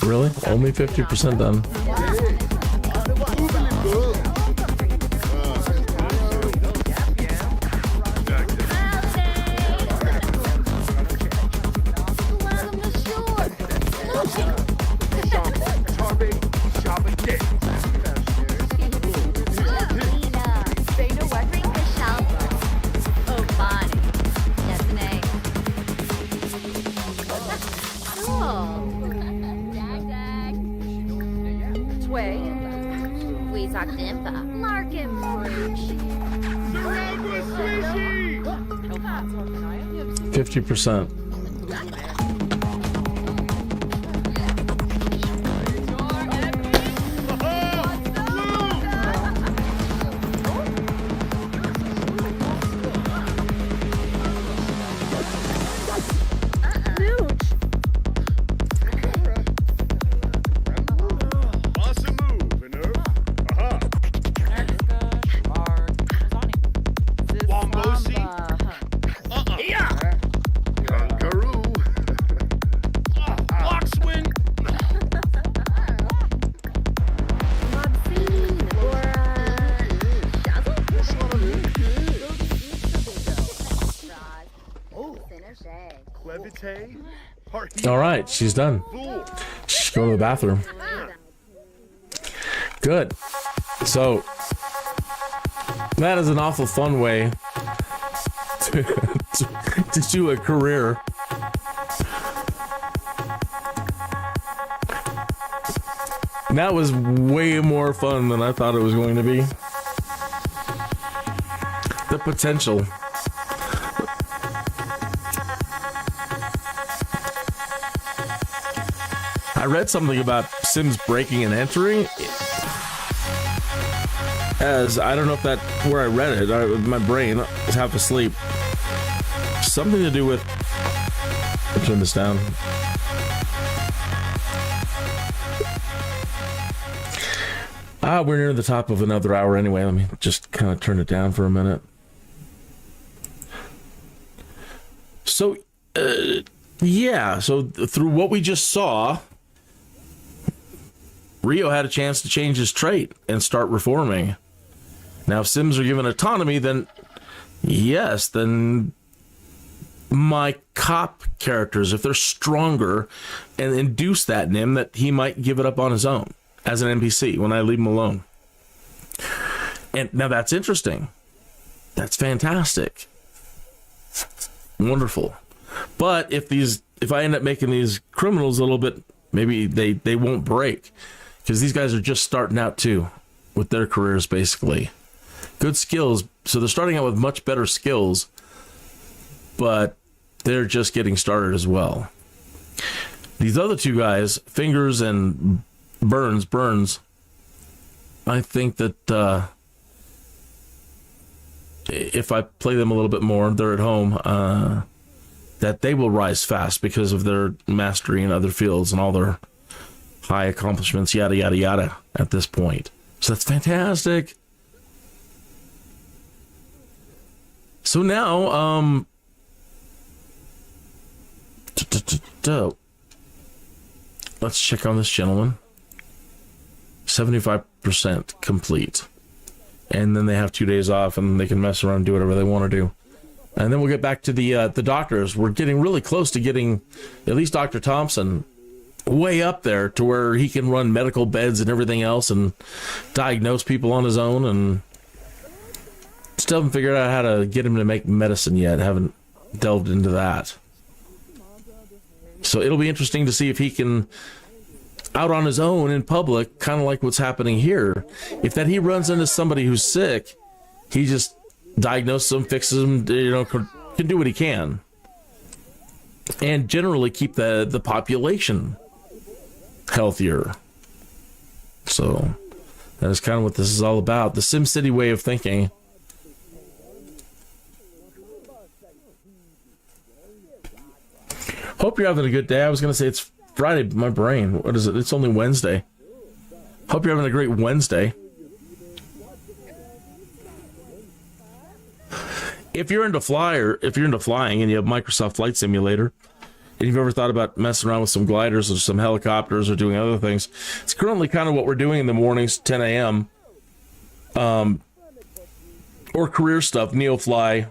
Really? Only 50% done. We talked Impa. Larkin Fruit. 50%. All right, she's done. She's going to the bathroom. Good. So that is an awful fun way to do a career. That was way more fun than I thought it was going to be. The potential. I read something about Sims breaking and entering. As I don't know if that's where I read it. My brain is half asleep. Something to do with. I'll turn this down. We're near the top of another hour anyway. Let me just kind of turn it down for a minute. So, yeah. So through what we just saw, Rio had a chance to change his trait and start reforming. Now, if Sims are given autonomy, then yes, then my cop characters, if they're stronger and induce that in him, that he might give it up on his own as an NPC when I leave him alone. And now that's interesting. That's fantastic. Wonderful. But if I end up making these criminals a little bit, maybe they won't break. Because these guys are just starting out too with their careers, basically. Good skills. So they're starting out with much better skills. But they're just getting started as well. These other two guys, Fingers and Burns, I think that if I play them a little bit more, they're at home, that they will rise fast because of their mastery in other fields and all their high accomplishments, yada, yada, yada, at this point. So that's fantastic. So now, let's check on this gentleman. 75% complete. And then they have 2 days off and they can mess around and do whatever they want to do. And then we'll get back to the doctors. We're getting really close to getting at least Dr. Thompson way up there to where he can run medical beds and everything else and diagnose people on his own, and still haven't figured out how to get him to make medicine yet. Haven't delved into that. So it'll be interesting to see if he can, out on his own in public, kind of like what's happening here, if that he runs into somebody who's sick, he just diagnoses them, fixes them, can do what he can, and generally keep the population healthier. So that is kind of what this is all about. The SimCity way of thinking. Hope you're having a good day. I was going to say it's Friday, but my brain. What is it? It's only Wednesday. Hope you're having a great Wednesday. If you're into flying and you have Microsoft Flight Simulator, and you've ever thought about messing around with some gliders or some helicopters or doing other things, it's currently kind of what we're doing in the mornings, 10 a.m. Or career stuff, NeoFly,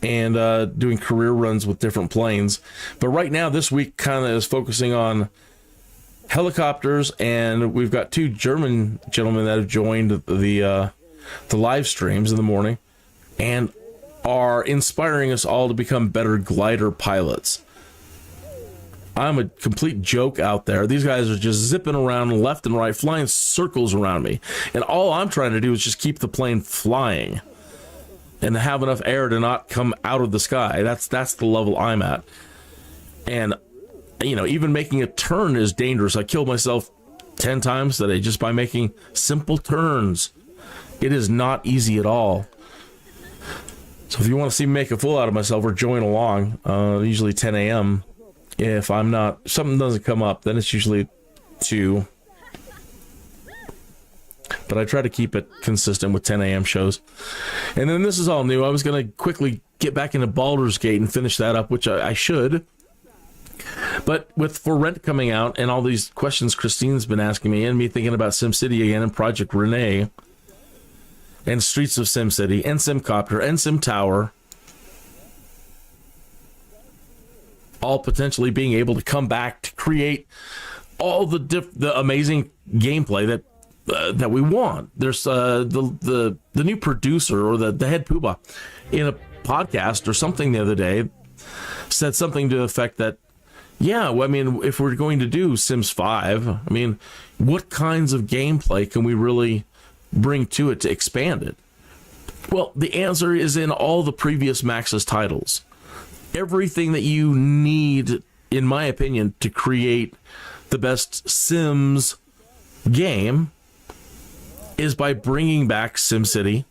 and doing career runs with different planes. But right now, this week kind of is focusing on helicopters, and we've got two German gentlemen that have joined the live streams in the morning and are inspiring us all to become better glider pilots. I'm a complete joke out there. These guys are just zipping around left and right, flying circles around me. And all I'm trying to do is just keep the plane flying and have enough air to not come out of the sky. That's the level I'm at. And, even making a turn is dangerous. I killed myself 10 times today just by making simple turns. It is not easy at all. So if you want to see me make a fool out of myself or join along, usually 10 a.m., if something doesn't come up, then it's usually 2. But I try to keep it consistent with 10 a.m. shows. And then this is all new. I was going to quickly get back into Baldur's Gate and finish that up, which I should. But with For Rent coming out and all these questions Christine's been asking me, and me thinking about SimCity again and Project Rene and Streets of SimCity and SimCopter and SimTower, all potentially being able to come back to create all the amazing gameplay that we want. There's the new producer or the head poobah in a podcast or something the other day said something to the effect that, if we're going to do Sims 5, what kinds of gameplay can we really bring to it to expand it? Well, the answer is in all the previous Max's titles. Everything that you need, in my opinion, to create the best Sims game is by bringing back SimCity,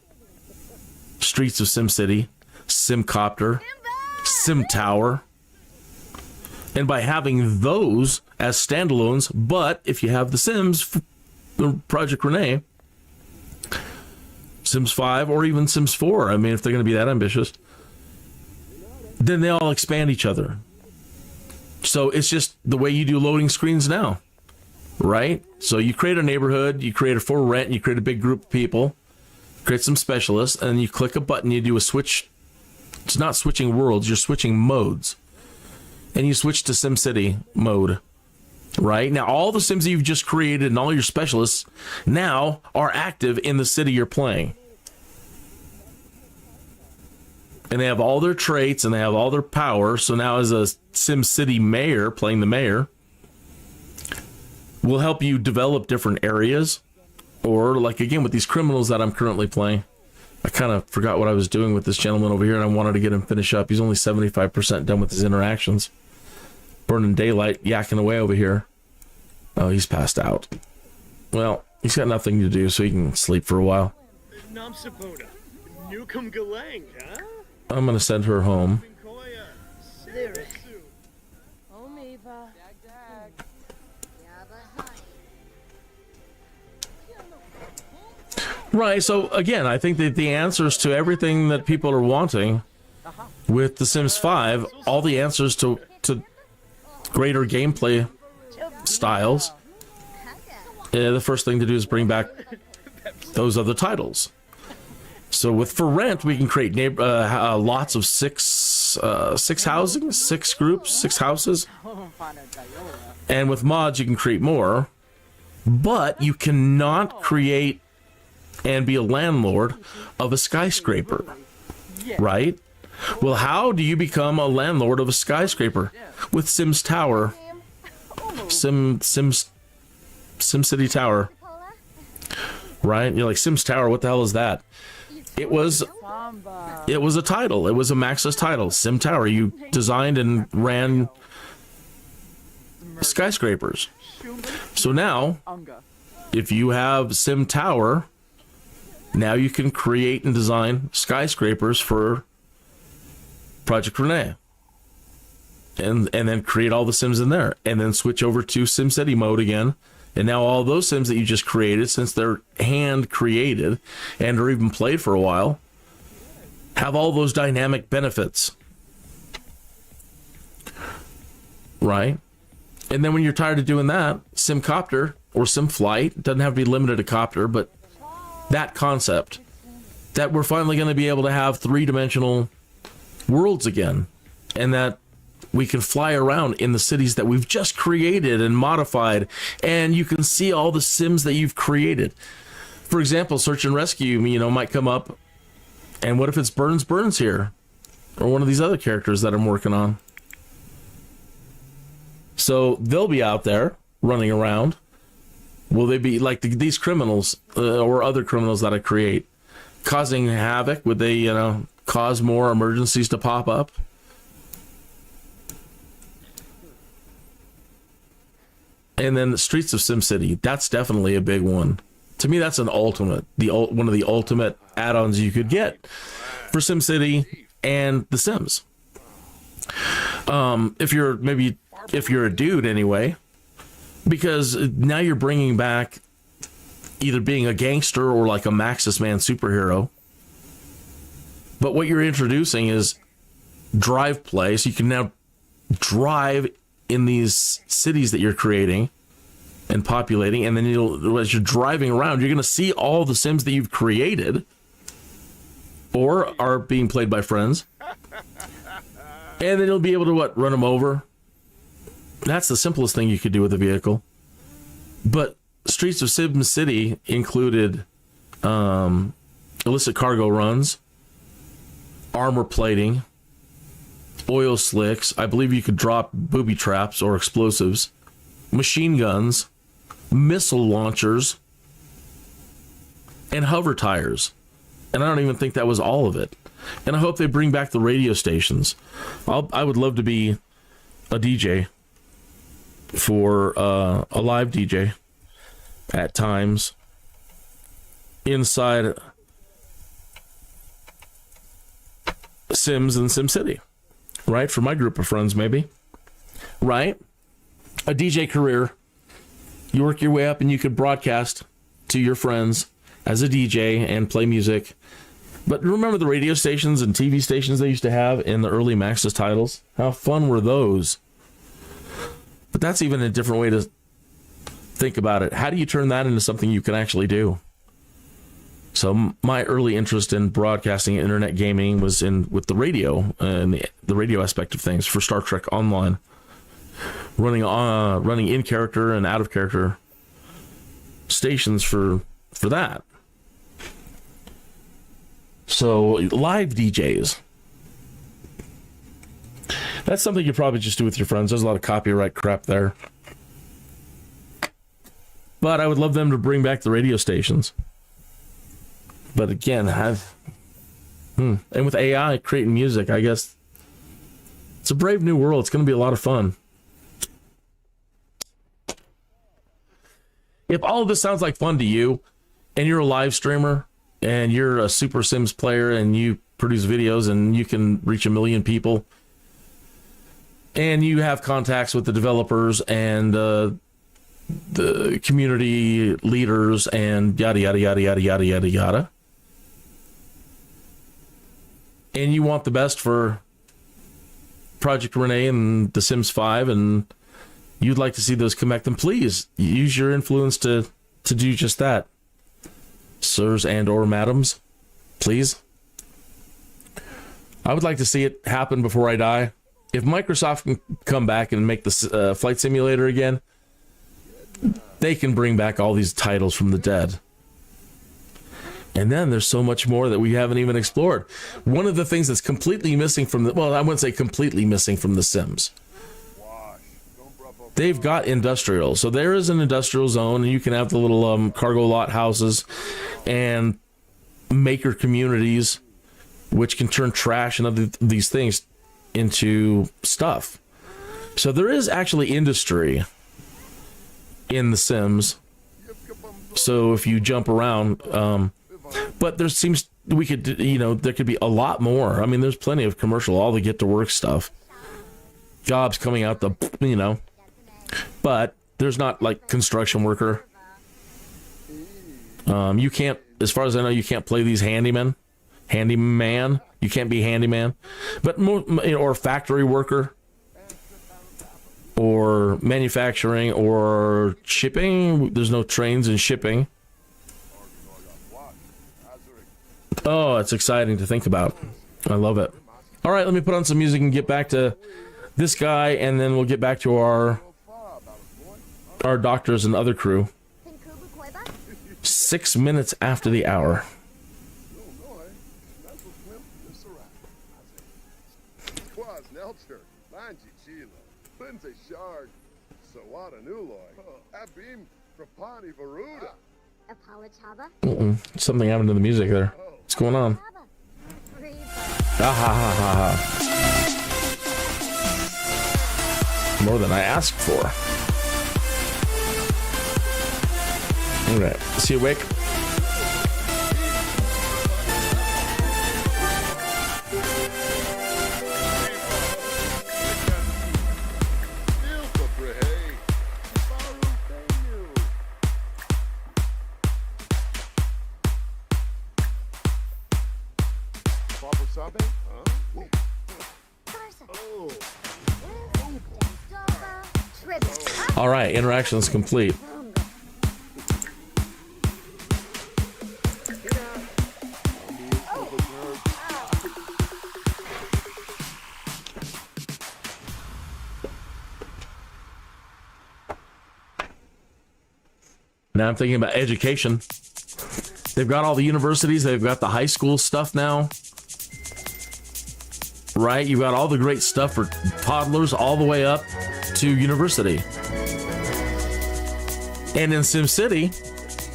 Streets of SimCity, SimCopter, SimTower, and by having those as standalones. But if you have the Sims, Project Rene, Sims 5, or even Sims 4, if they're going to be that ambitious, then they all expand each other. So it's just the way you do loading screens now, right? So you create a neighborhood, you create a For Rent, you create a big group of people, create some specialists, and you click a button, you do a switch. It's not switching worlds, you're switching modes. And you switch to SimCity mode, right? Now, all the Sims that you've just created and all your specialists now are active in the city you're playing. And they have all their traits and they have all their power. So now as a SimCity mayor, playing the mayor, will help you develop different areas. Or like, again, with these criminals that I'm currently playing, I kind of forgot what I was doing with this gentleman over here, and I wanted to get him finished up. He's only 75% done with his interactions. Burning daylight, yakking away over here. Oh, he's passed out. Well, he's got nothing to do, so he can sleep for a while. I'm going to send her home. Right, so again, I think that the answers to everything that people are wanting with The Sims 5, all the answers to greater gameplay styles, the first thing to do is bring back those other titles. So with For Rent, we can create lots of six housing, 6 groups, 6 houses. And with mods, you can create more. But you cannot create and be a landlord of a skyscraper, right? Well, how do you become a landlord of a skyscraper? With SimTOWER, SimCity Tower, right? You're like, SimTOWER, what the hell is that? It was a title. It was a Maxis title, SimTOWER. You designed and ran skyscrapers. So now, if you have SimTOWER, now you can create and design skyscrapers for Project Rene. And then create all the Sims in there. And then switch over to SimCity mode again. And now all those Sims that you just created, since they're hand created and are even played for a while, have all those dynamic benefits. Right? And then when you're tired of doing that, SimCopter or SimFlight, doesn't have to be limited to copter, but that concept that we're finally going to be able to have 3-dimensional worlds again, and that we can fly around in the cities that we've just created and modified, and you can see all the Sims that you've created. For example, Search and Rescue, might come up, and what if it's Burns here, or one of these other characters that I'm working on? So they'll be out there running around. Will they be like these criminals or other criminals that I create, causing havoc? Would they, cause more emergencies to pop up? And then the Streets of SimCity, that's definitely a big one. To me, that's an ultimate, one of the ultimate add-ons you could get for SimCity and The Sims. If you're a dude anyway, because now you're bringing back either being a gangster or like a Maxis Man superhero. But what you're introducing is drive play, so you can now drive in these cities that you're creating and populating, and then as you're driving around, you're going to see all the Sims that you've created or are being played by friends, and then you'll be able to run them over. That's the simplest thing you could do with a vehicle. But Streets of SimCity included illicit cargo runs, armor plating, oil slicks. I believe you could drop booby traps or explosives, machine guns, missile launchers, and hover tires. And I don't even think that was all of it. And I hope they bring back the radio stations. I would love to be a DJ for a live DJ at times inside Sims and SimCity, right? For my group of friends, maybe, right? A DJ career. You work your way up and you could broadcast to your friends as a DJ and play music. But remember the radio stations and TV stations they used to have in the early Maxis titles? How fun were those? But that's even a different way to think about it. How do you turn that into something you can actually do? So my early interest in broadcasting and internet gaming was with the radio and the radio aspect of things for Star Trek Online. Running in character and out of character stations for that. So live DJs. That's something you probably just do with your friends. There's a lot of copyright crap there. But I would love them to bring back the radio stations. But again, and with AI creating music, I guess it's a brave new world. It's going to be a lot of fun. If all of this sounds like fun to you, and you're a live streamer, and you're a Super Sims player, and you produce videos, and you can reach 1 million people, and you have contacts with the developers and the community leaders and yada, yada, yada, yada, yada, yada, yada, and you want the best for Project Rene and The Sims 5, and you'd like to see those connect, then please use your influence to do just that. Sirs and or madams, please. I would like to see it happen before I die. If Microsoft can come back and make the flight simulator again, they can bring back all these titles from the dead. And then there's so much more that we haven't even explored. One of the things that's completely missing from well, I wouldn't say completely missing from The Sims. They've got industrial. So there is an industrial zone, and you can have the little cargo lot houses and maker communities, which can turn trash and other these things into stuff. So there is actually industry in The Sims. So if you jump around, but there seems there could be a lot more. I mean, there's plenty of commercial, all the get to work stuff, jobs coming out but there's not like construction worker. You can't, as far as I know, you can't play these handyman. You can't be handyman, but more, or factory worker, or manufacturing, or shipping. There's no trains and shipping. Oh, it's exciting to think about. I love it. All right, let me put on some music and get back to this guy, and then we'll get back to our doctors and other crew. 6 minutes after the hour. Something happened to the music there. What's going on? More than I asked for. Alright, is he awake? All right, interaction's complete. Now I'm thinking about education. They've got all the universities. They've got the high school stuff now. Right? You've got all the great stuff for toddlers all the way up to university. And in SimCity,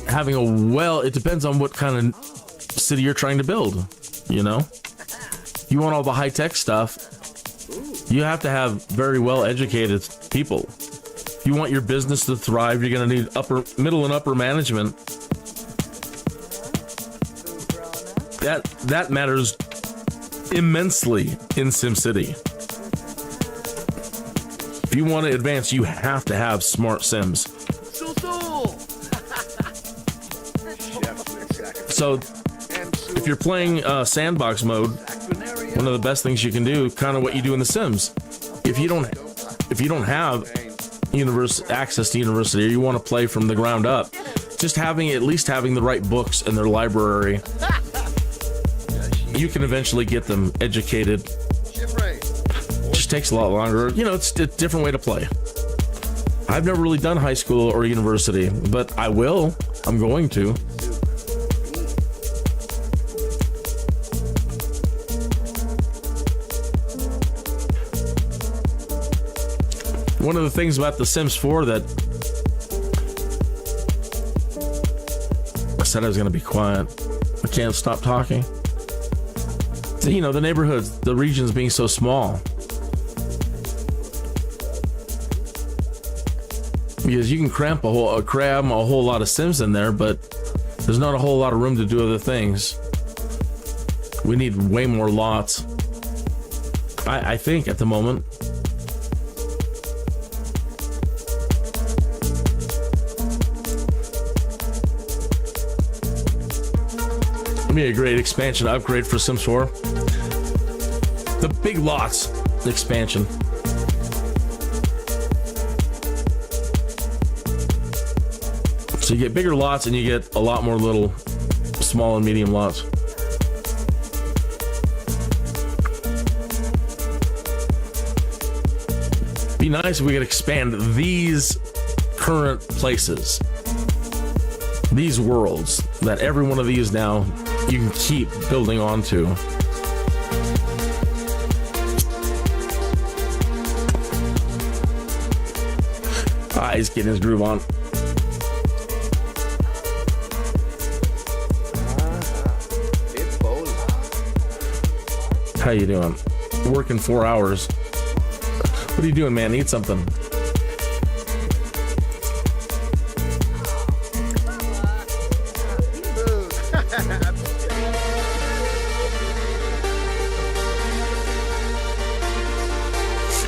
having it depends on what kind of city you're trying to build, you know? You want all the high-tech stuff, you have to have very well-educated people. If you want your business to thrive, you're going to need middle and upper management. That matters immensely in SimCity. If you want to advance, you have to have smart Sims. So, if you're playing sandbox mode, one of the best things you can do, kind of what you do in The Sims. If you don't have access to university, or you want to play from the ground up, just at least having the right books in their library, you can eventually get them educated. Just takes a lot longer. It's a different way to play. I've never really done high school or university, but I will. I'm going to. One of the things about The Sims 4 that I said I was going to be quiet. I can't stop talking. You know, the neighborhoods, the regions being so small. Because you can cram a whole lot of Sims in there, but there's not a whole lot of room to do other things. We need way more lots. I think at the moment. Be a great expansion upgrade for Sims 4. The big lots expansion. So you get bigger lots and you get a lot more little small and medium lots. Be nice if we could expand these current places, these worlds, that every one of these now you can keep building onto. He's getting his groove on. How you doing? Working 4 hours. What are you doing, man? Eat something.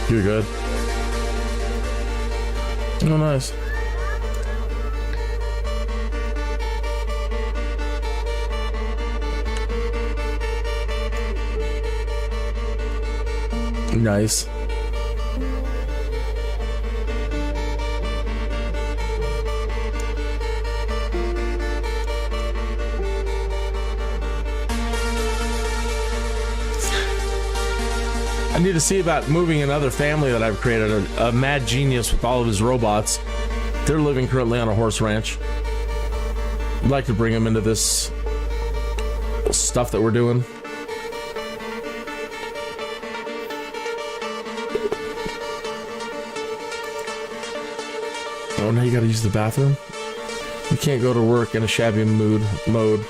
You're good. Oh, nice. Nice. I need to see about moving another family that I've created, a mad genius with all of his robots. They're living currently on a horse ranch. I'd like to bring them into this stuff that we're doing. Oh, now you gotta use the bathroom? You can't go to work in a shabby mood or mode.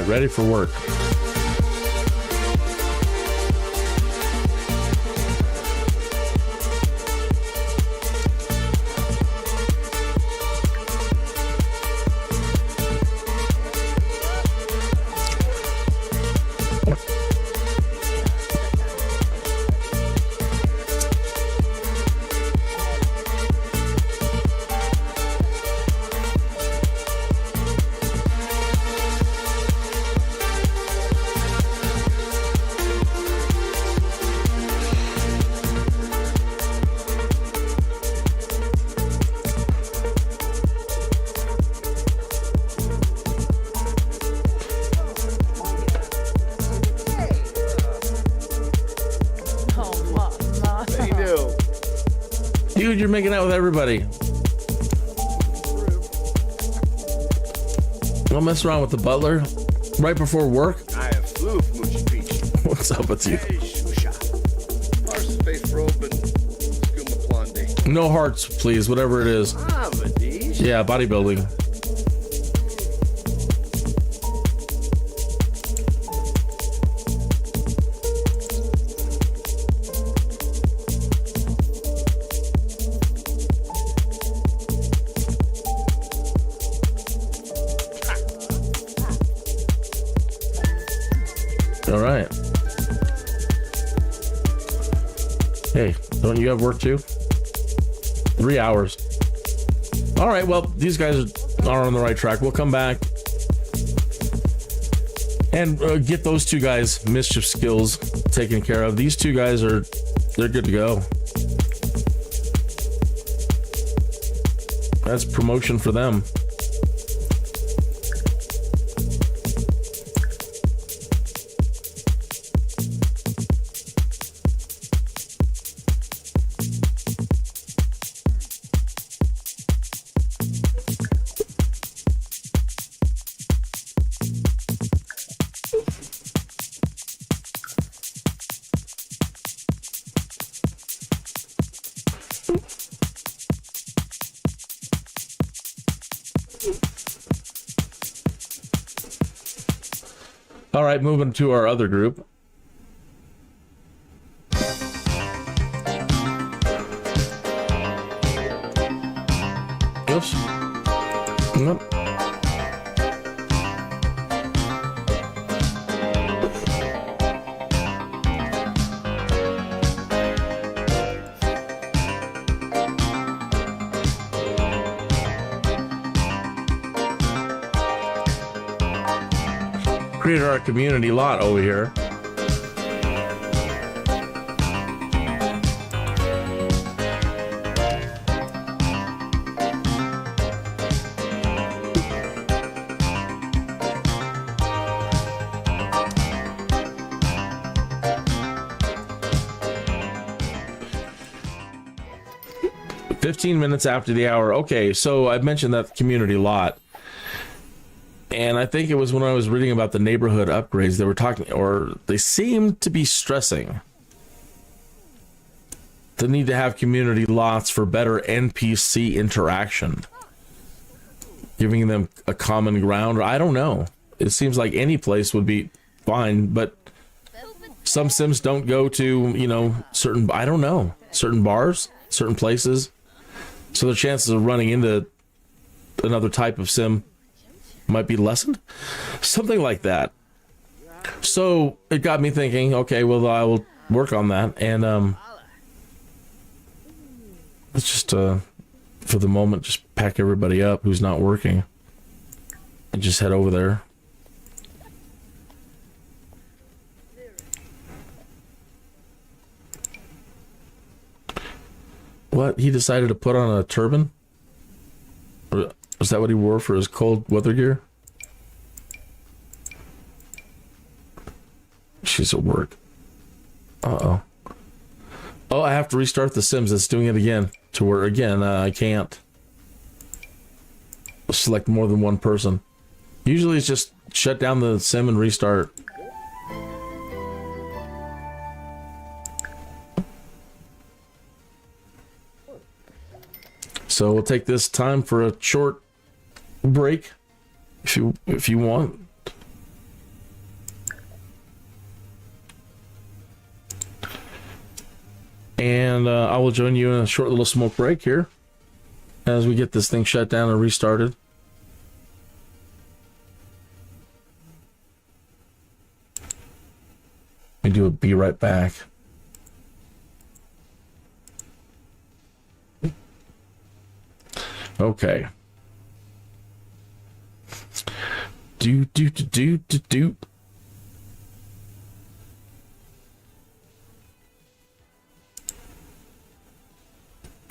Ready for work. Dude, you're making out with everybody. Don't mess around with the butler right before work. I have flu, Moochie Peach. What's up with you? Hey, Shusha. Mars Space Probe and Skooma Blondie. No hearts, please, whatever it is. Ah, Vadish. Yeah, bodybuilding. All right. Hey, don't you have work too? 3 hours. All right, well, these guys are on the right track. We'll come back and get those two guys' mischief skills taken care of. These two guys they're good to go. That's promotion for them. All right, moving to our other group. Oops. Nope. Created our community lot over here. "15 minutes after the hour." Okay, so I mentioned that community lot. And I think it was when I was reading about the neighborhood upgrades, they were talking, or they seemed to be stressing the need to have community lots for better NPC interaction, giving them a common ground. I don't know. It seems like any place would be fine, but some Sims don't go to, you know, certain, I don't know, certain bars, certain places. So the chances of running into another type of Sim might be lessened, something like that. So it got me thinking, okay, well, I will work on that. And let's just for the moment just pack everybody up who's not working and just head over there. What, he decided to put on a turban? Is that what he wore for his cold weather gear? She's at work. Uh-oh. Oh, I have to restart the Sims. It's doing it again. To where, again, I can't select more than one person. Usually it's just shut down the Sim and restart. So we'll take this time for a short break, if you want. And I will join you in a short little smoke break here as we get this thing shut down and restarted. We do a be right back. Okay. Do.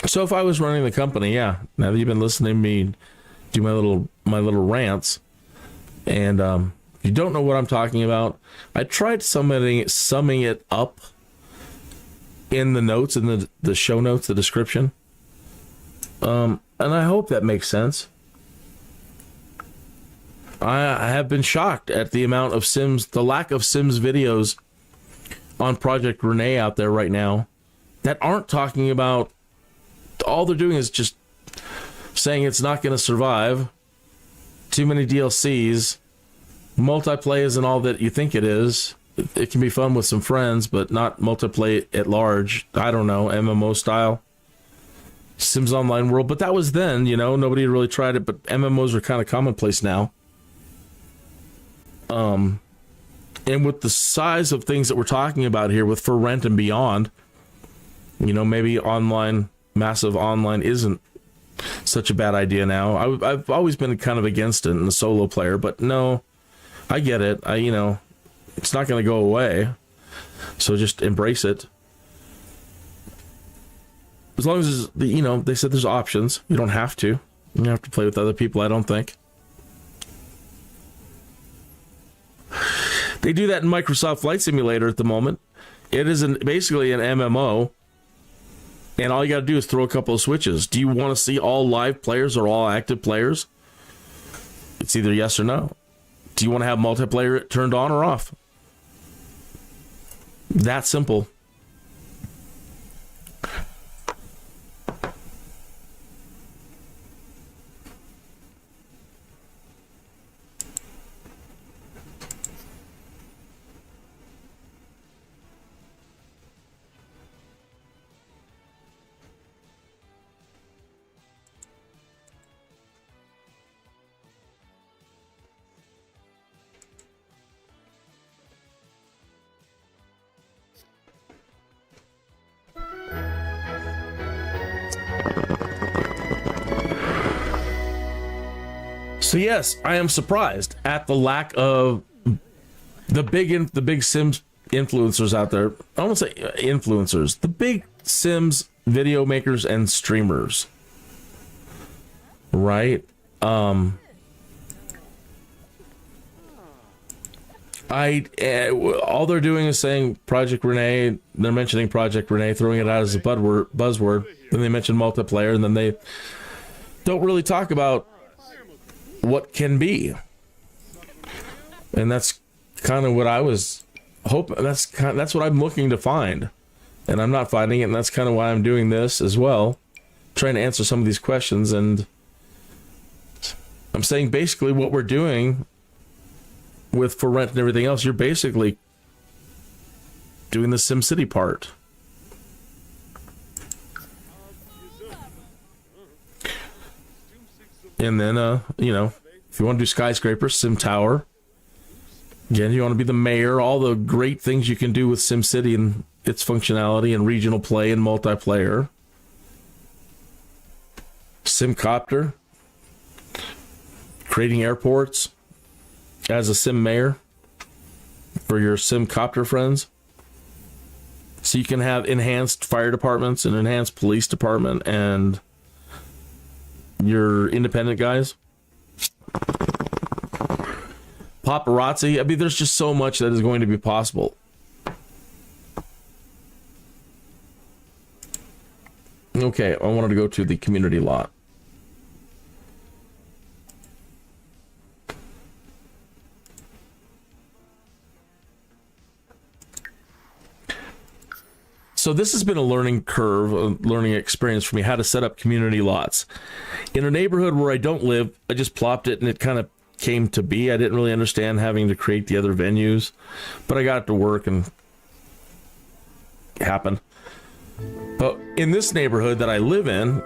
So if I was running the company, yeah, now that you've been listening to me do my little rants, and if you don't know what I'm talking about, I tried summing it up in the notes, in the show notes, the description. And I hope that makes sense. I have been shocked at the amount of Sims, the lack of Sims videos on Project Rene out there right now that aren't talking about, all they're doing is just saying it's not going to survive, too many DLCs, multiplayer isn't all that you think it is. It can be fun with some friends, but not multiplayer at large. I don't know, MMO style. Sims Online World, but that was then, you know, nobody had really tried it, but MMOs are kind of commonplace now. And with the size of things that we're talking about here with For Rent and beyond, you know, maybe massive online isn't such a bad idea now. I've always been kind of against it in the solo player, but no, I get it. It's not going to go away. So just embrace it. As long as, they said there's options. You don't have to. You have to play with other people, I don't think. They do that in Microsoft Flight Simulator at the moment. It is basically an MMO, and all you got to do is throw a couple of switches. Do you want to see all live players or all active players? It's either yes or no. Do you want to have multiplayer turned on or off? That simple. So yes, I am surprised at the lack of the big Sims influencers out there. I won't say influencers, the big Sims video makers and streamers, right? All they're doing is saying Project Rene. They're mentioning Project Rene, throwing it out as a buzzword. Then they mention multiplayer, and then they don't really talk about what can be. And that's kind of what I was hoping. That's what I'm looking to find, and I'm not finding it. And that's kind of why I'm doing this as well, trying to answer some of these questions. And I'm saying basically what we're doing with For Rent and everything else, you're basically doing the SimCity part. And then, if you want to do skyscrapers, SIMTOWER. Again, you want to be the mayor, all the great things you can do with SimCity and its functionality and regional play and multiplayer. Simcopter. Creating airports as a sim mayor for your Simcopter friends. So you can have enhanced fire departments and enhanced police department and your independent guys. Paparazzi. I mean, there's just so much that is going to be possible. Okay, I wanted to go to the community lot. So this has been a learning curve, a learning experience for me, how to set up community lots. In a neighborhood where I don't live, I just plopped it and it kind of came to be. I didn't really understand having to create the other venues, but I got it to work and it happened. But in this neighborhood that I live in,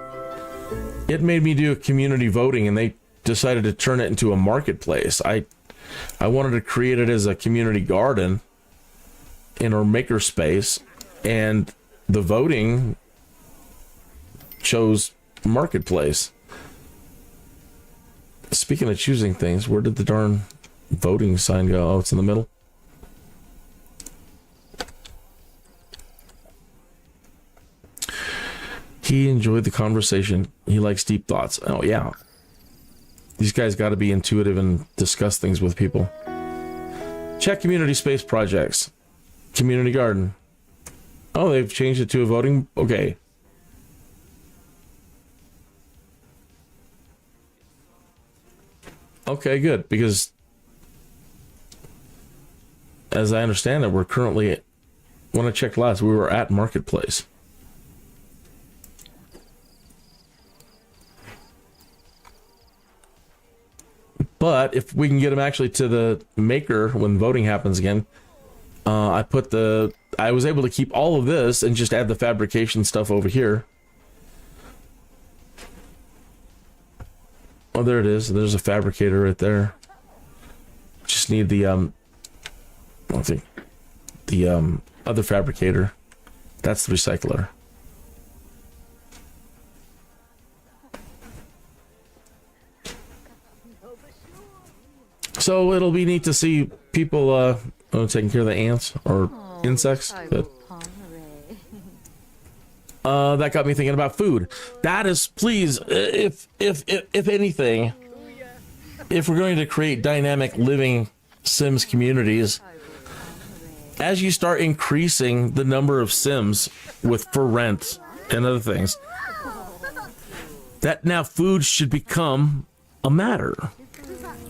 it made me do a community voting, and they decided to turn it into a marketplace. I wanted to create it as a community garden in our maker space, and the voting chose marketplace. Speaking of choosing things, where did the darn voting sign go? Oh, it's in the middle. He enjoyed the conversation. He likes deep thoughts. Oh, yeah. These guys got to be intuitive and discuss things with people. Check community space projects. Community garden. Oh, they've changed it to a voting. Okay. Okay, good. Because as I understand it, we're currently, when I checked last, we were at Marketplace. But if we can get them actually to the maker when voting happens again, I was able to keep all of this and just add the fabrication stuff over here. Oh, there it is. There's a fabricator right there. Just need the other fabricator. That's the recycler. So it'll be neat to see people taking care of the ants or insects. But that got me thinking about food. That is, please, if anything, if we're going to create dynamic living Sims communities, as you start increasing the number of Sims for rent and other things, that now food should become a matter,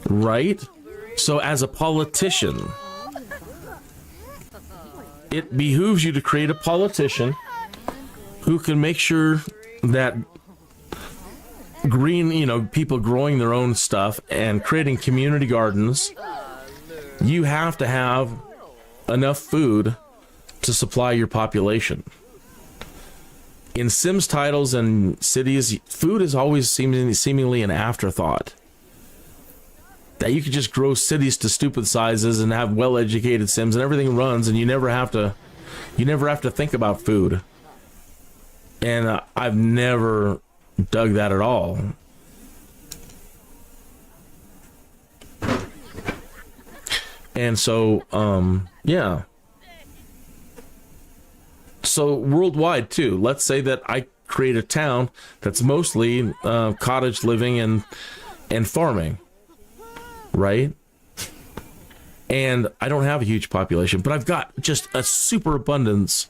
right? So as a politician, it behooves you to create a politician who can make sure that people growing their own stuff and creating community gardens, you have to have enough food to supply your population. In Sims titles and cities, food is always seemingly an afterthought. That you could just grow cities to stupid sizes and have well-educated Sims and everything runs, and you never have to think about food. And I've never dug that at all. And so, yeah. So worldwide too, let's say that I create a town that's mostly cottage living and farming, right? And I don't have a huge population, but I've got just a super abundance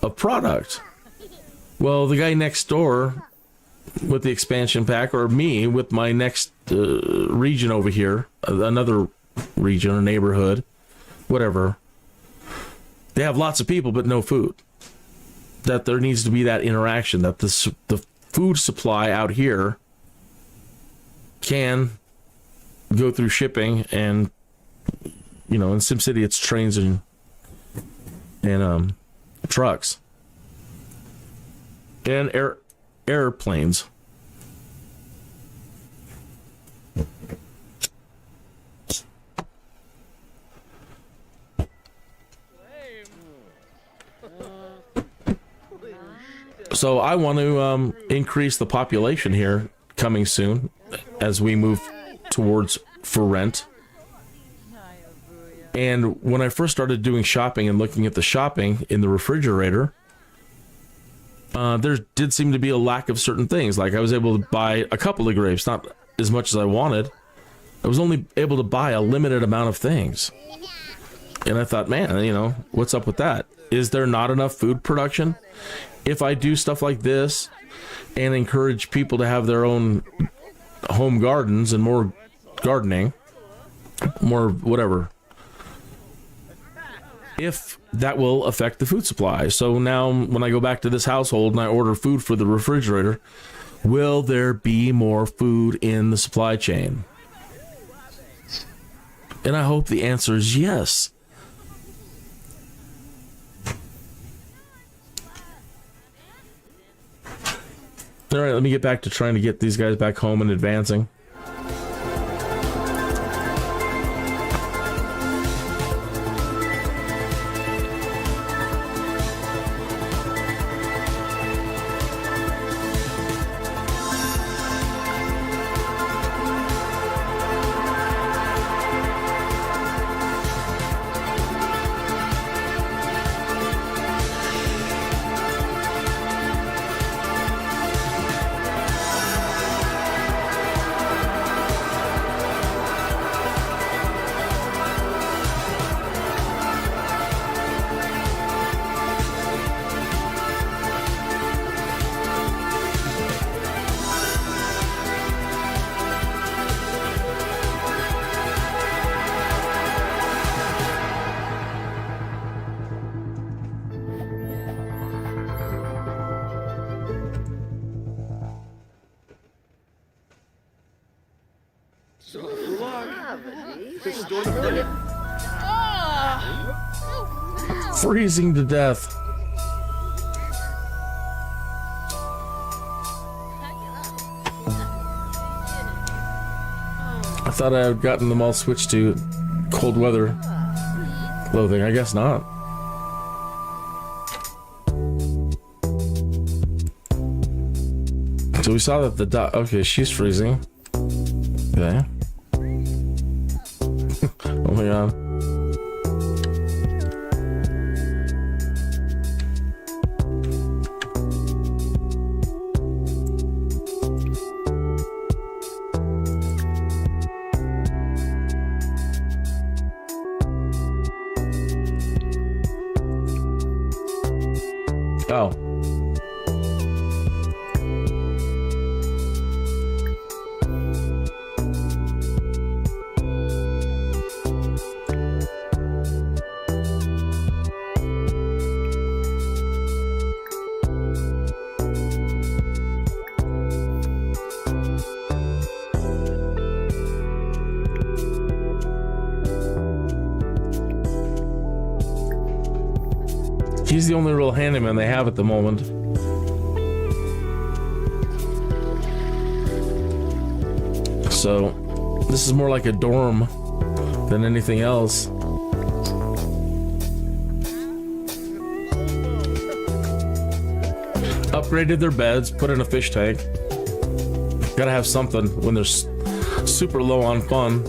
of product. Well, the guy next door with the expansion pack, or me with my next region over here, another region or neighborhood, whatever, they have lots of people but no food. That there needs to be that interaction, that the food supply out here can go through shipping, and in SimCity it's trains and trucks and airplanes. So I want to increase the population here coming soon as we move towards for rent. And when I first started doing shopping and looking at the shopping in the refrigerator, there did seem to be a lack of certain things. Like I was able to buy a couple of grapes, not as much as I wanted. I was only able to buy a limited amount of things. And I thought, man, what's up with that? Is there not enough food production? If I do stuff like this and encourage people to have their own home gardens and more gardening, more whatever, if that will affect the food supply. So now when I go back to this household and I order food for the refrigerator, will there be more food in the supply chain? And I hope the answer is yes. All right, let me get back to trying to get these guys back home and advancing. Freezing to death. I thought I had gotten them all switched to cold weather clothing. I guess not. So we saw that the dog. Okay, she's freezing. Okay. Oh my god. Oh. He's the only real handyman they have at the moment. So, this is more like a dorm than anything else. Upgraded their beds, put in a fish tank. Gotta have something when they're super low on fun.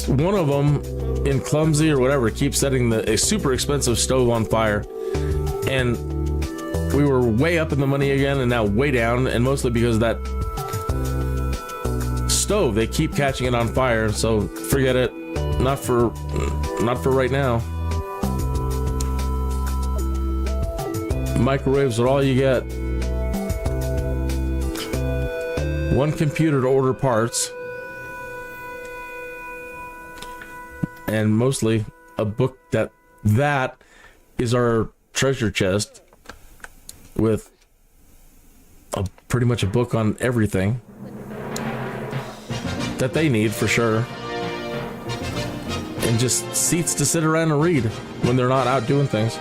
One of them, in clumsy or whatever, keeps setting a super expensive stove on fire, and we were way up in the money again and now way down, and mostly because of that stove, they keep catching it on fire. So forget it. Not for right now. Microwaves are all you get. One computer to order parts. And mostly a book that is our treasure chest with pretty much a book on everything that they need for sure, and just seats to sit around and read when they're not out doing things.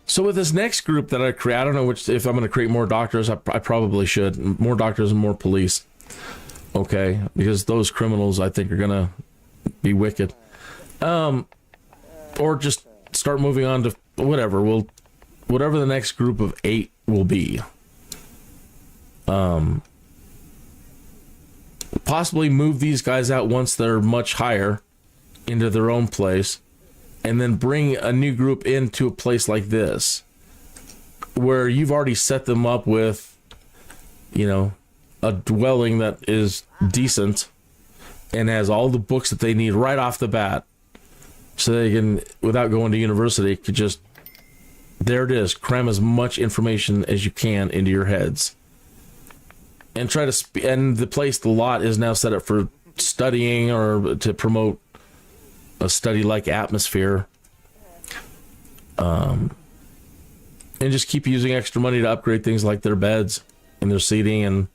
So with this next group that I create, I don't know if I'm going to create more doctors. I probably should. More doctors and more police. Okay, because those criminals I think are going to be wicked. Or just start moving on to whatever. Whatever the next group of 8 will be. Possibly move these guys out once they're much higher into their own place. And then bring a new group into a place like this, where you've already set them up with, a dwelling that is decent and has all the books that they need right off the bat. So they can, without going to university, could just, there it is, cram as much information as you can into your heads. And try to, and the lot is now set up for studying or to promote a study-like atmosphere, and just keep using extra money to upgrade things like their beds and their seating and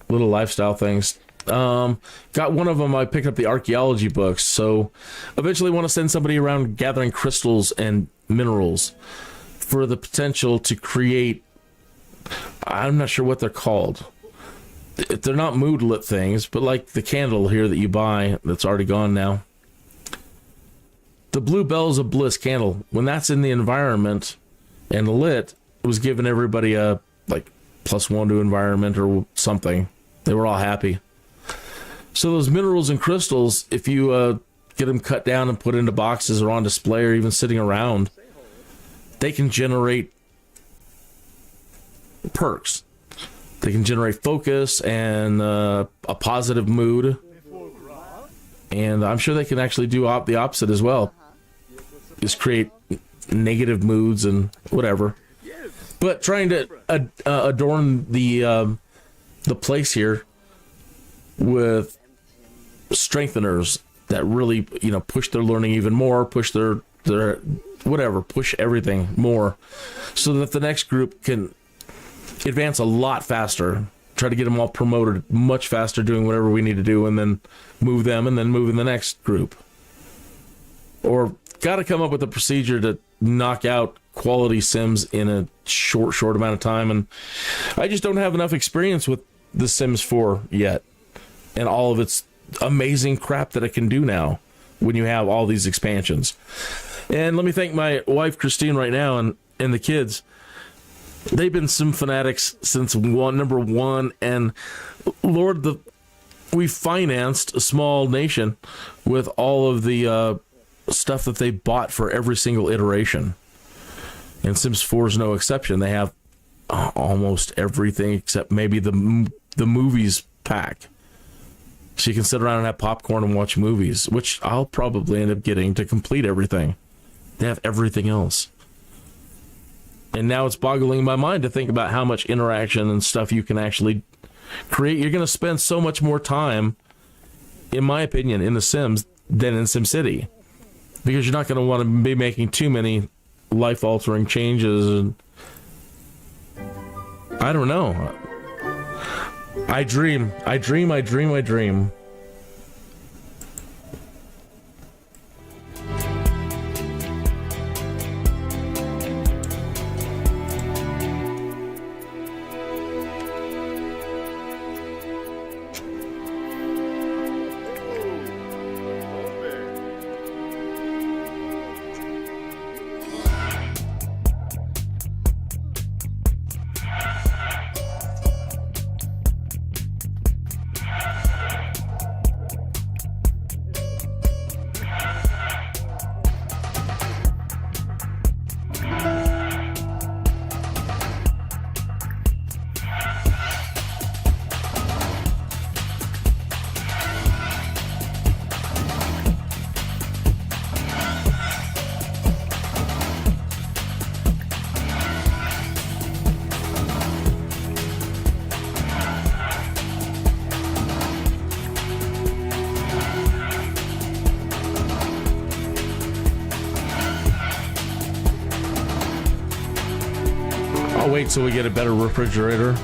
little lifestyle things. Got one of them, I picked up the archaeology books, so eventually want to send somebody around gathering crystals and minerals for the potential to create, I'm not sure what they're called. They're not mood lit things, but like the candle here that you buy that's already gone now. The Blue Bells of Bliss candle, when that's in the environment and lit, it was giving everybody a +1 to environment or something. They were all happy. So those minerals and crystals, if you get them cut down and put into boxes or on display or even sitting around, they can generate perks. They can generate focus and a positive mood. And I'm sure they can actually do the opposite as well. Just create negative moods and whatever. But trying to adorn the place here with strengtheners that really, push their learning even more, push their whatever, push everything more, so that the next group can advance a lot faster, try to get them all promoted much faster, doing whatever we need to do, and then move them and then move in the next group. Or got to come up with a procedure to knock out quality Sims in a short amount of time. And I just don't have enough experience with the Sims 4 yet and all of its amazing crap that it can do now when you have all these expansions. And let me thank my wife Christine right now and the kids. They've been Sim fanatics since number one, and Lord, we financed a small nation with all of the stuff that they bought for every single iteration. And Sims 4 is no exception. They have almost everything except maybe the movies pack. So you can sit around and have popcorn and watch movies, which I'll probably end up getting to complete everything. They have everything else. And now it's boggling my mind to think about how much interaction and stuff you can actually create. You're going to spend so much more time, in my opinion, in The Sims than in SimCity. Because you're not going to want to be making too many life-altering changes. And I don't know. I dream. I'll wait till we get a better refrigerator.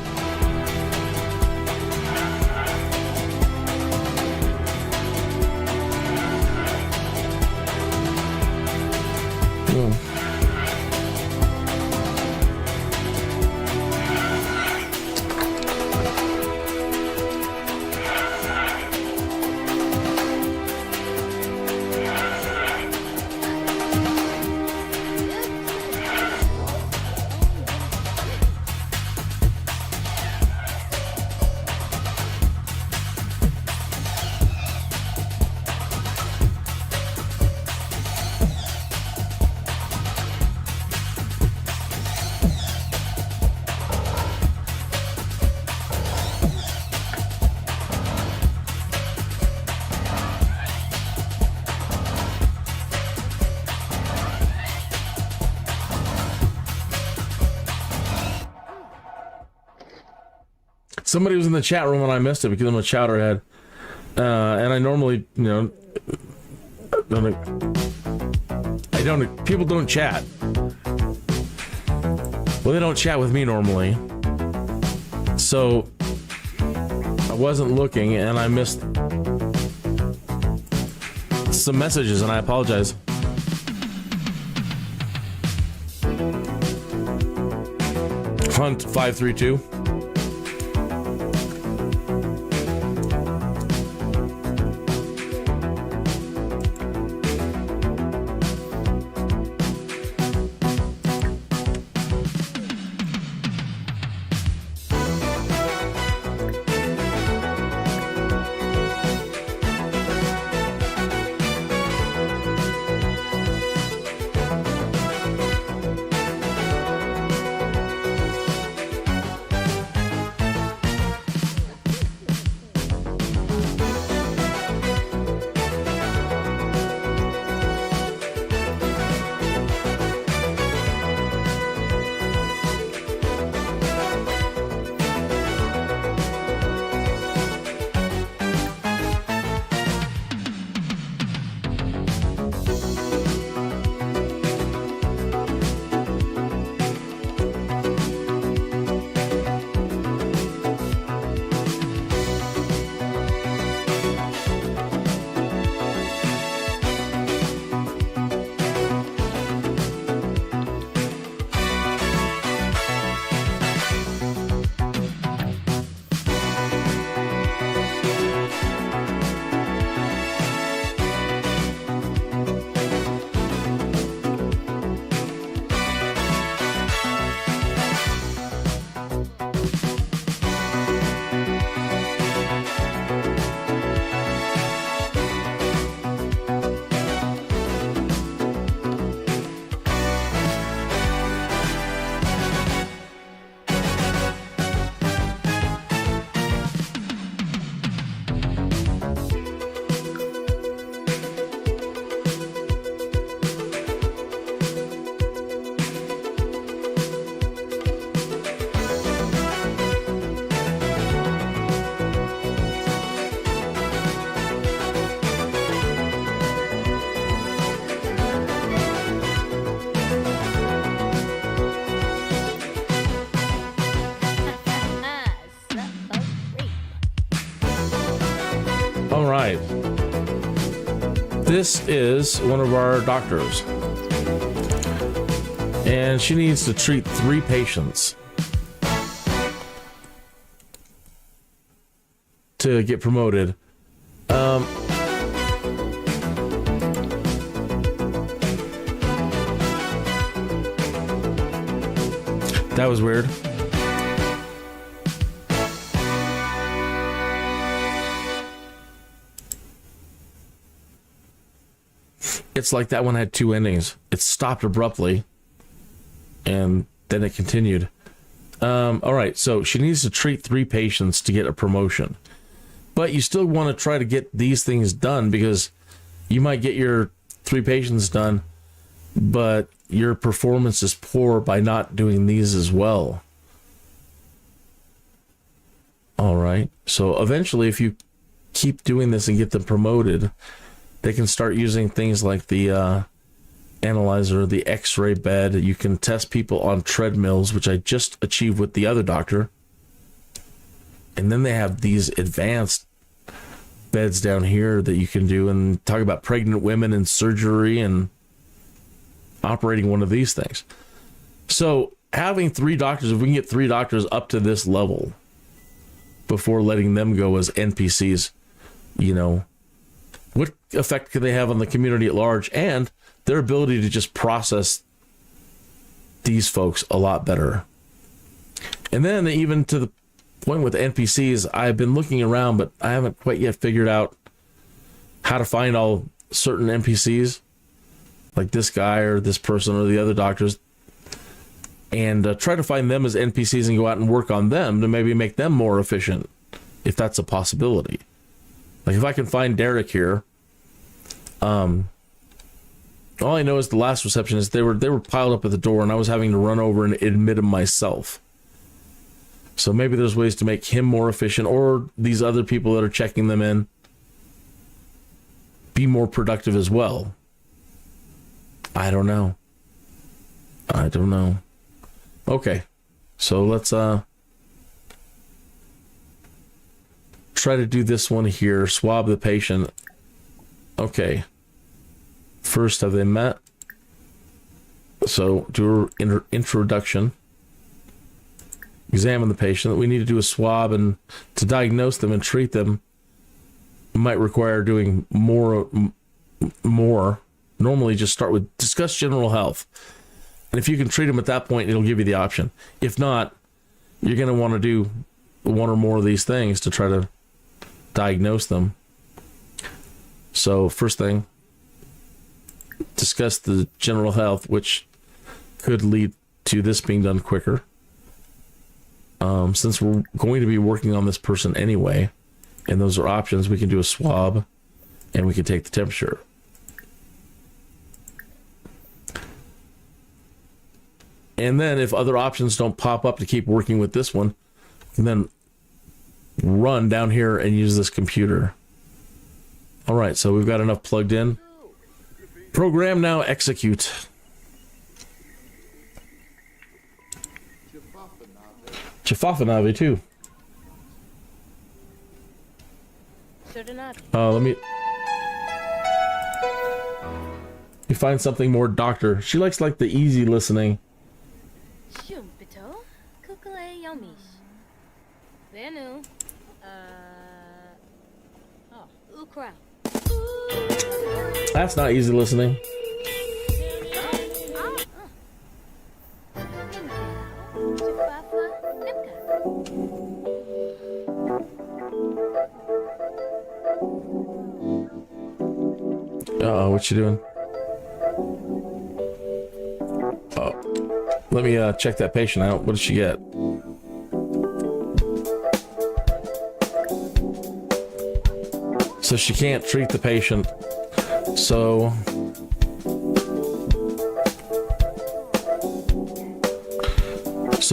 Somebody was in the chat room and I missed it because I'm a chowderhead. And I normally, people don't chat. Well, they don't chat with me normally. So I wasn't looking and I missed some messages and I apologize. Hunt 532. right. This is one of our doctors. And she needs to treat 3 patients to get promoted. That was weird. It's like that one had 2 endings. It stopped abruptly, and then it continued. All right, so she needs to treat 3 patients to get a promotion. But you still want to try to get these things done, because you might get your 3 patients done, but your performance is poor by not doing these as well. All right, so eventually, if you keep doing this and get them promoted, they can start using things like the analyzer, the x-ray bed. You can test people on treadmills, which I just achieved with the other doctor. And then they have these advanced beds down here that you can do, and talk about pregnant women and surgery and operating one of these things. So having 3 doctors, if we can get 3 doctors up to this level before letting them go as NPCs, you know, what effect could they have on the community at large, and their ability to just process these folks a lot better. And then even to the point with NPCs, I've been looking around, but I haven't quite yet figured out how to find all certain NPCs, like this guy or this person or the other doctors, and try to find them as NPCs and go out and work on them to maybe make them more efficient, if that's a possibility. Like if I can find Derek here, all I know is the last receptionist, they were piled up at the door, and I was having to run over and admit him myself. So maybe there's ways to make him more efficient, or these other people that are checking them in be more productive as well. I don't know. Okay, so let's try to do this one here. Swab the patient. Okay. First, have they met? So do an introduction. Examine the patient. We need to do a swab, and to diagnose them and treat them might require doing more. Normally just start with discuss general health. And if you can treat them at that point, it'll give you the option. If not, you're going to want to do 1 or more of these things to try to diagnose them. So first thing, discuss the general health, which could lead to this being done quicker. Since we're going to be working on this person anyway, and those are options, we can do a swab, and we can take the temperature. And then if other options don't pop up to keep working with this one, and then run down here and use this computer. All right, so we've got enough plugged in. Program now, execute. Chifafanavi too. Let me find something more doctor. She likes like the easy listening. That's not easy listening. Uh-oh, what you doing? Oh, let me check that patient out. What did she get? So she can't treat the patient. So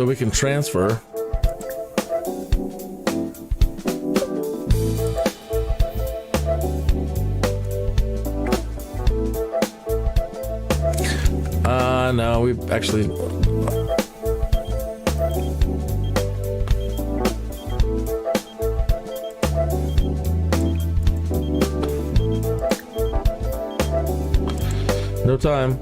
we can transfer. No, we actually. No time.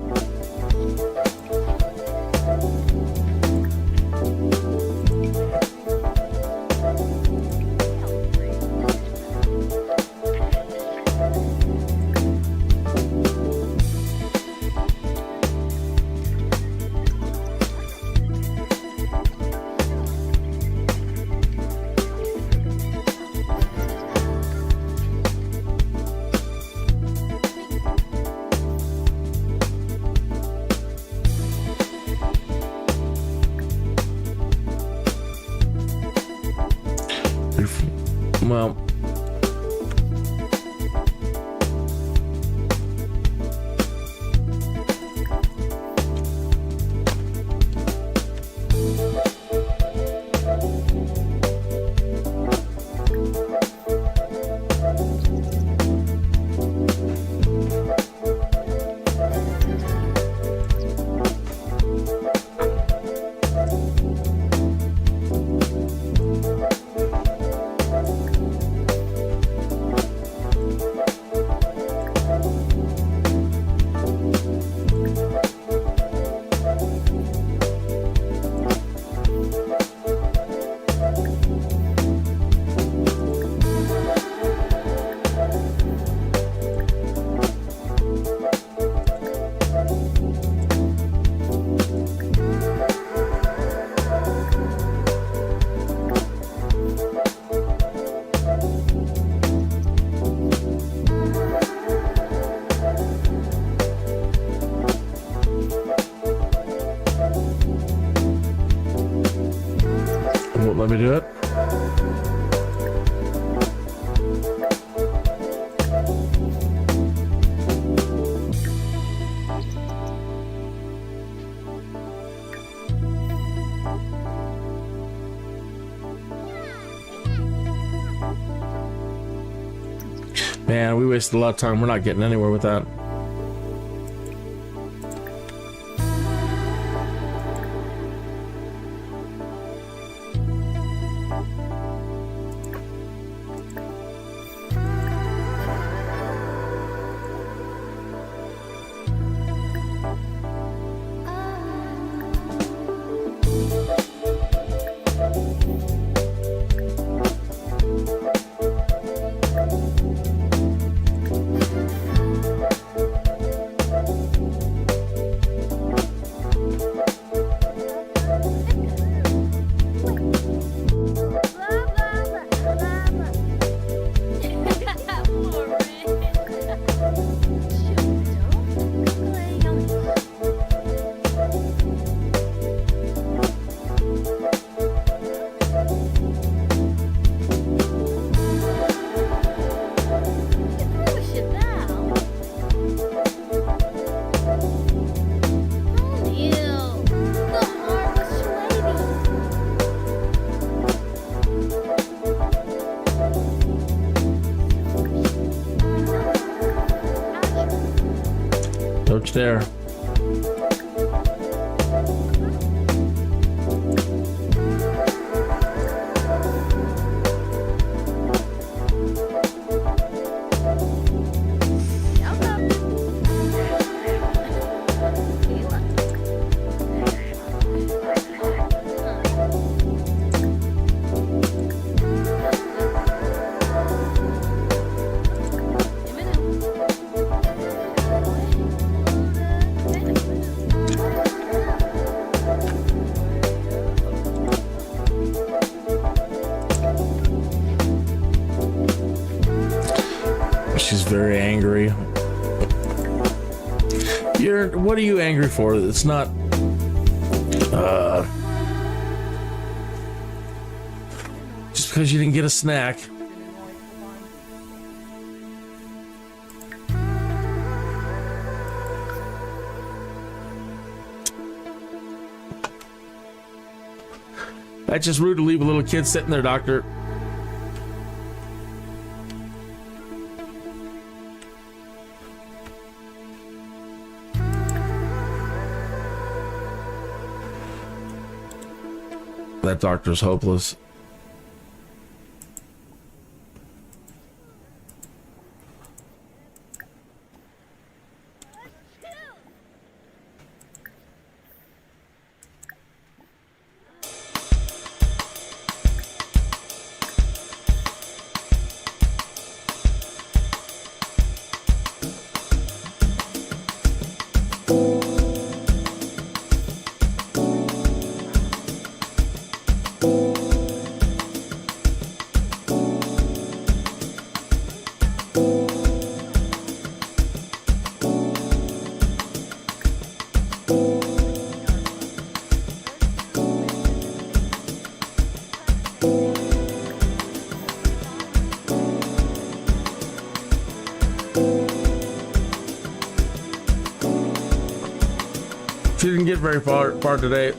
Well, won't let me do it. Man, we wasted a lot of time. We're not getting anywhere with that. Coach there. She's very angry. What are you angry for? It's not just because you didn't get a snack. That's just rude to leave a little kid sitting there, Doctor. That doctor's hopeless. She didn't get very far today.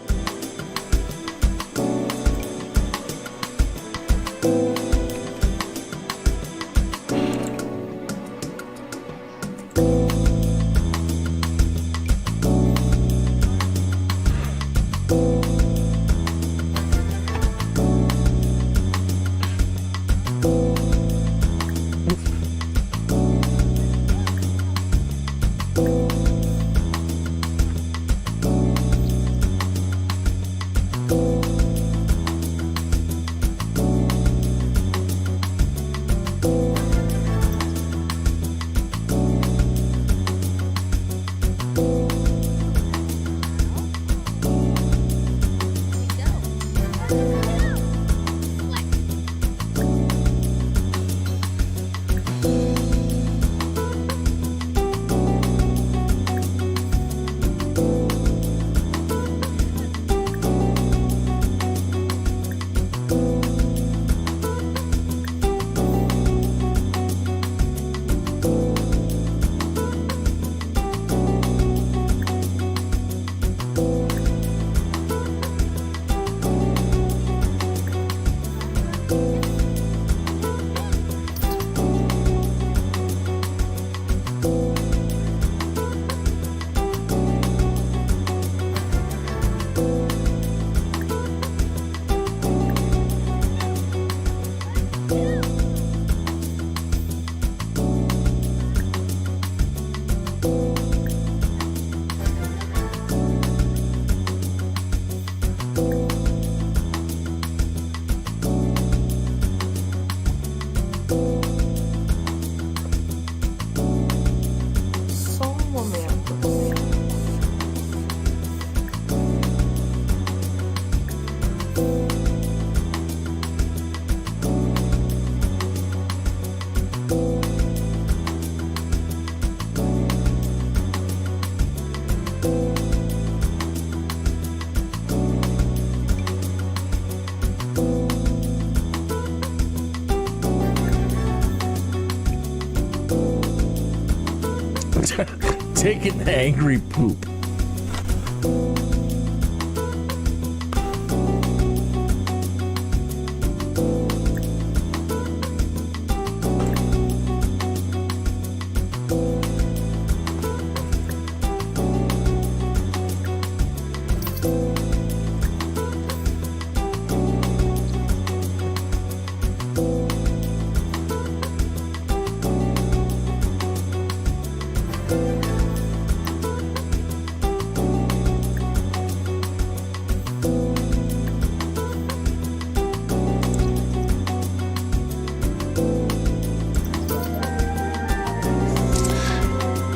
Taking the angry poop.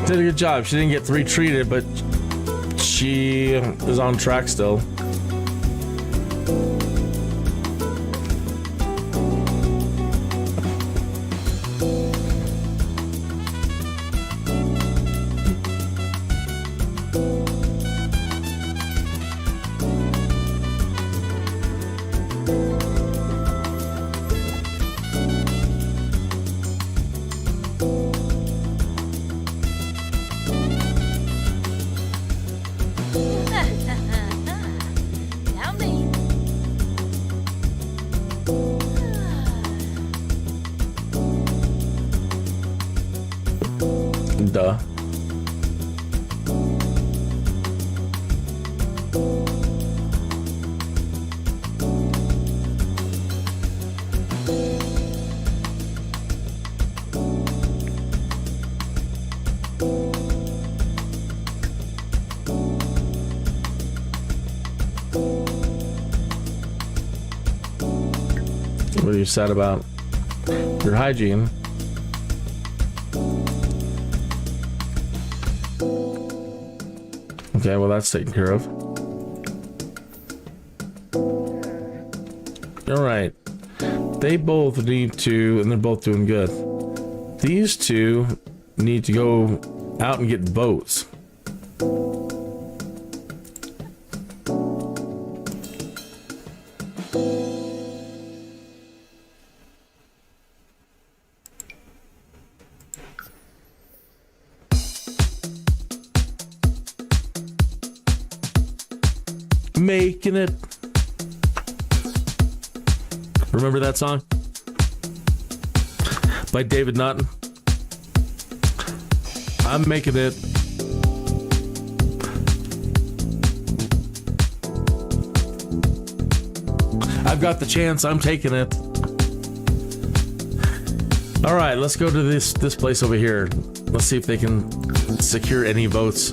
Did a good job. She didn't get 3 treated, but she is on track still. Duh. What are you sad about? Your hygiene. Okay, well that's taken care of. All right. They both need to, and they're both doing good. These two need to go out and get boats. Making it. Remember that song? By David Naughton. I'm making it. I've got the chance. I'm taking it. All right, let's go to this place over here. Let's see if they can secure any votes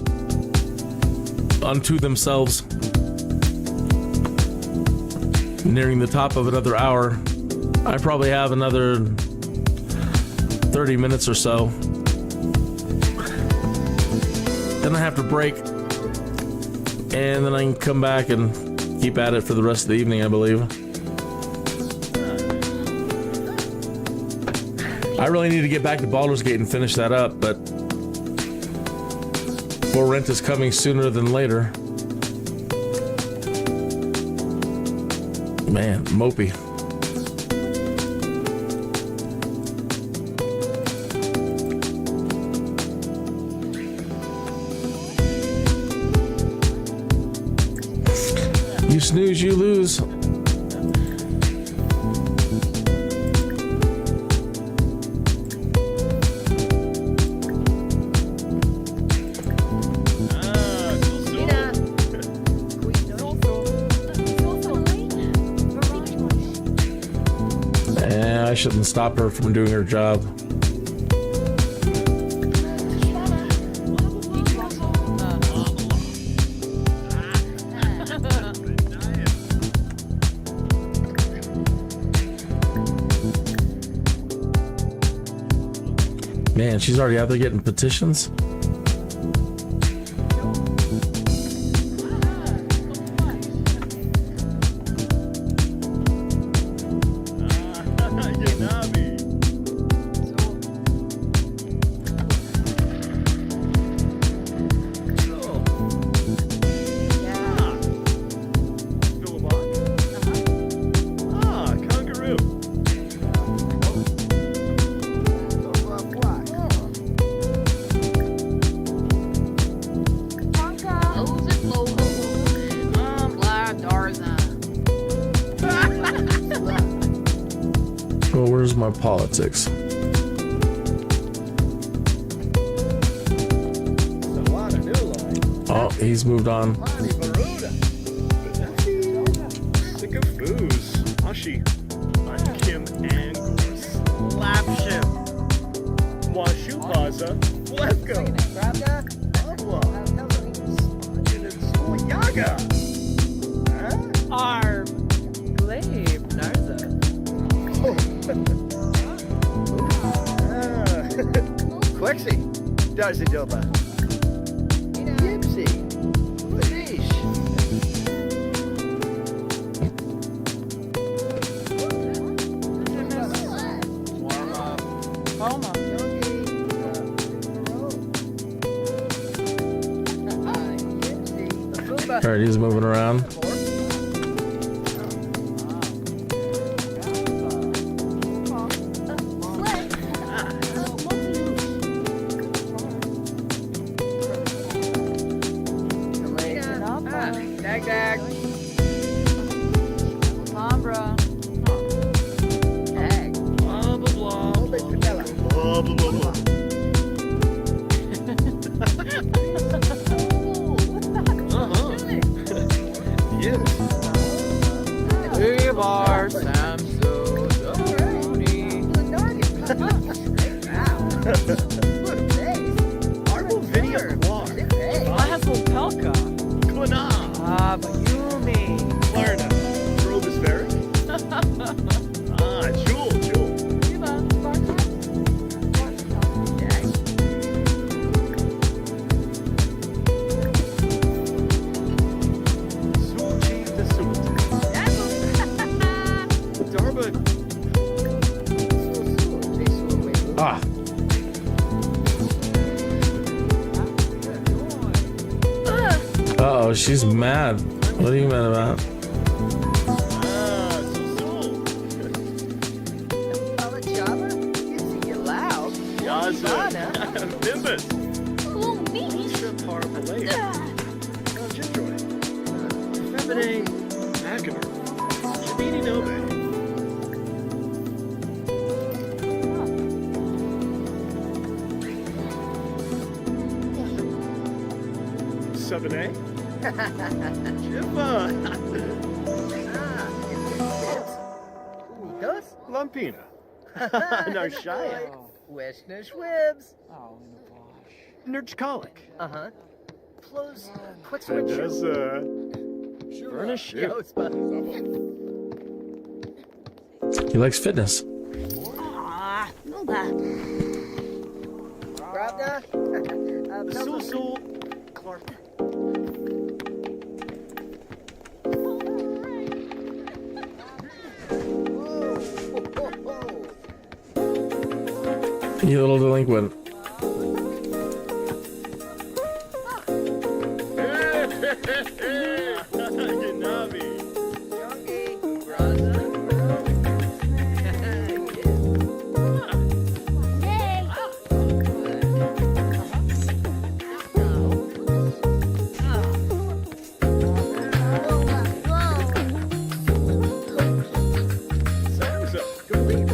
unto themselves. Nearing the top of another hour. I probably have another 30 minutes or so. Then I have to break, and then I can come back and keep at it for the rest of the evening, I believe. I really need to get back to Baldur's Gate and finish that up, but For Rent is coming sooner than later. Man, mopey. You snooze, you lose. I shouldn't stop her from doing her job. Man, she's already out there getting petitions. Well, where's my politics? Oh, he's moved on. Sick of booze. Ashi. I'm Kim Angles. Lapship. Washu Plaza. Flefko. Abla. Yaga. Our glaive, Narza. Quexy. Darcy Doba. Gypsy. Manish. Homa. All right, he's moving around. Dag. Sombra. Dag. Blah, blah, blah. Blah, blah, blah, blah. Yes. Bar Samso. Arbo Video War. I have Pelka. Klana. Bayumi. Klarna. Robusberry. Jewel. Suji the Suit. Darba. Ah. Uh-oh, she's mad. What are you mad about? Yaza. Bimbus. Cool me. Shrimp Harbor Lake. Jinjoy. Feminine. 7A. Shiva. Nikos? Lampina. Narshaya. Wishna Schwibs. Oh, in a wash. Nurchkalik. Uh-huh. Close. Quick And switch. as Furnish. Yo, Spud. He likes fitness. Ah, no that. Pravda? Sul Clark. You little delinquent. Ganabi. Youngie. Braza. Samsa. Complete.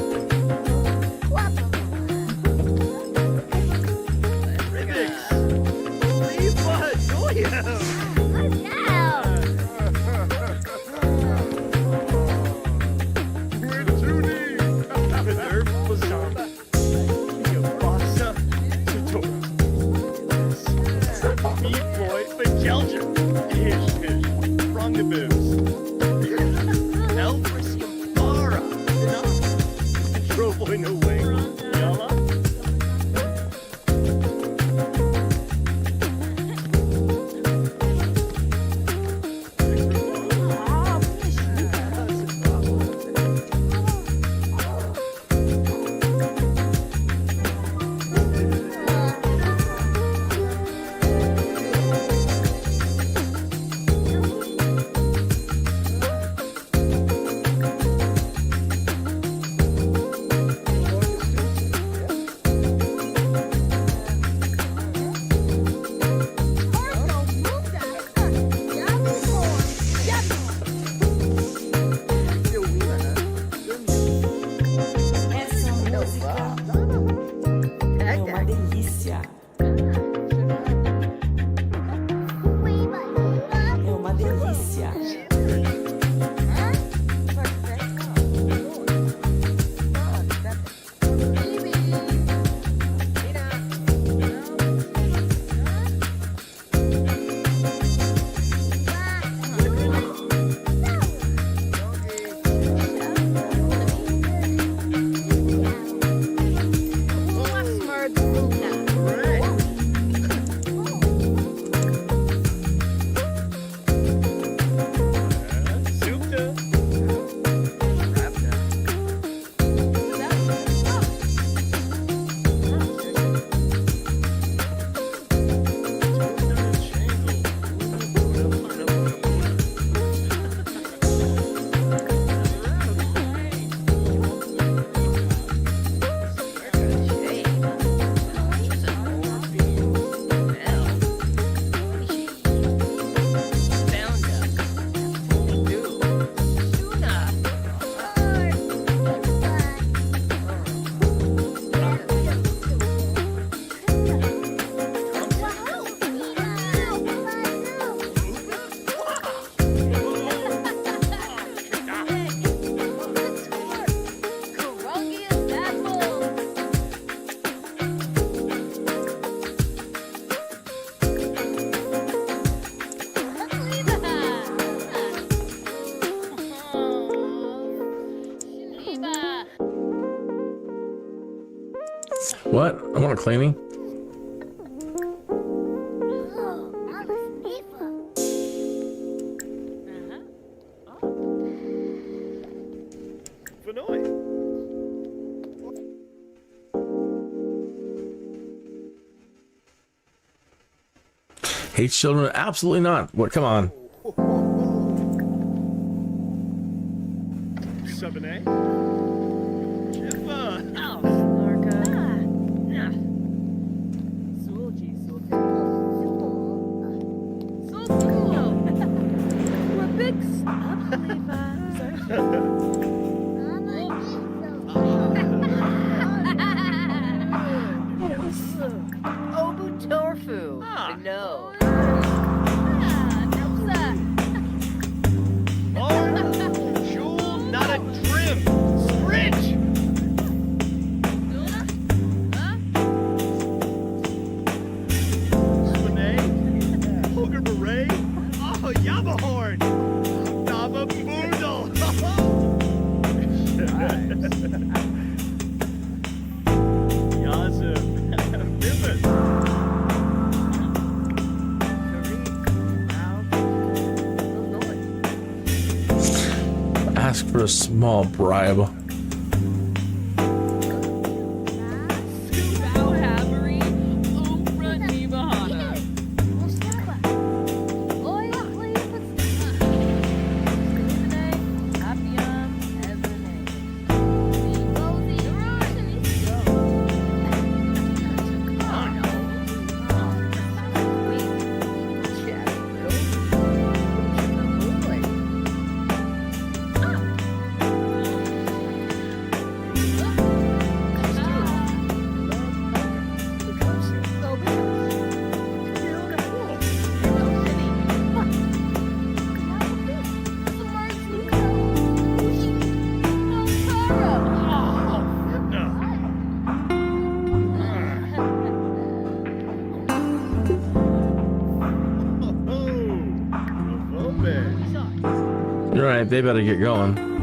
Ribbix. Liva. Goya. No way. Yalla. Essa música é uma delícia. É uma delícia. Supta. What? I want a cleaning. Vanoy. Hates children? Absolutely not. What? Come on. 7A. Shiva. Obu Tofu. No. for a small bribe. You're right, they better get going.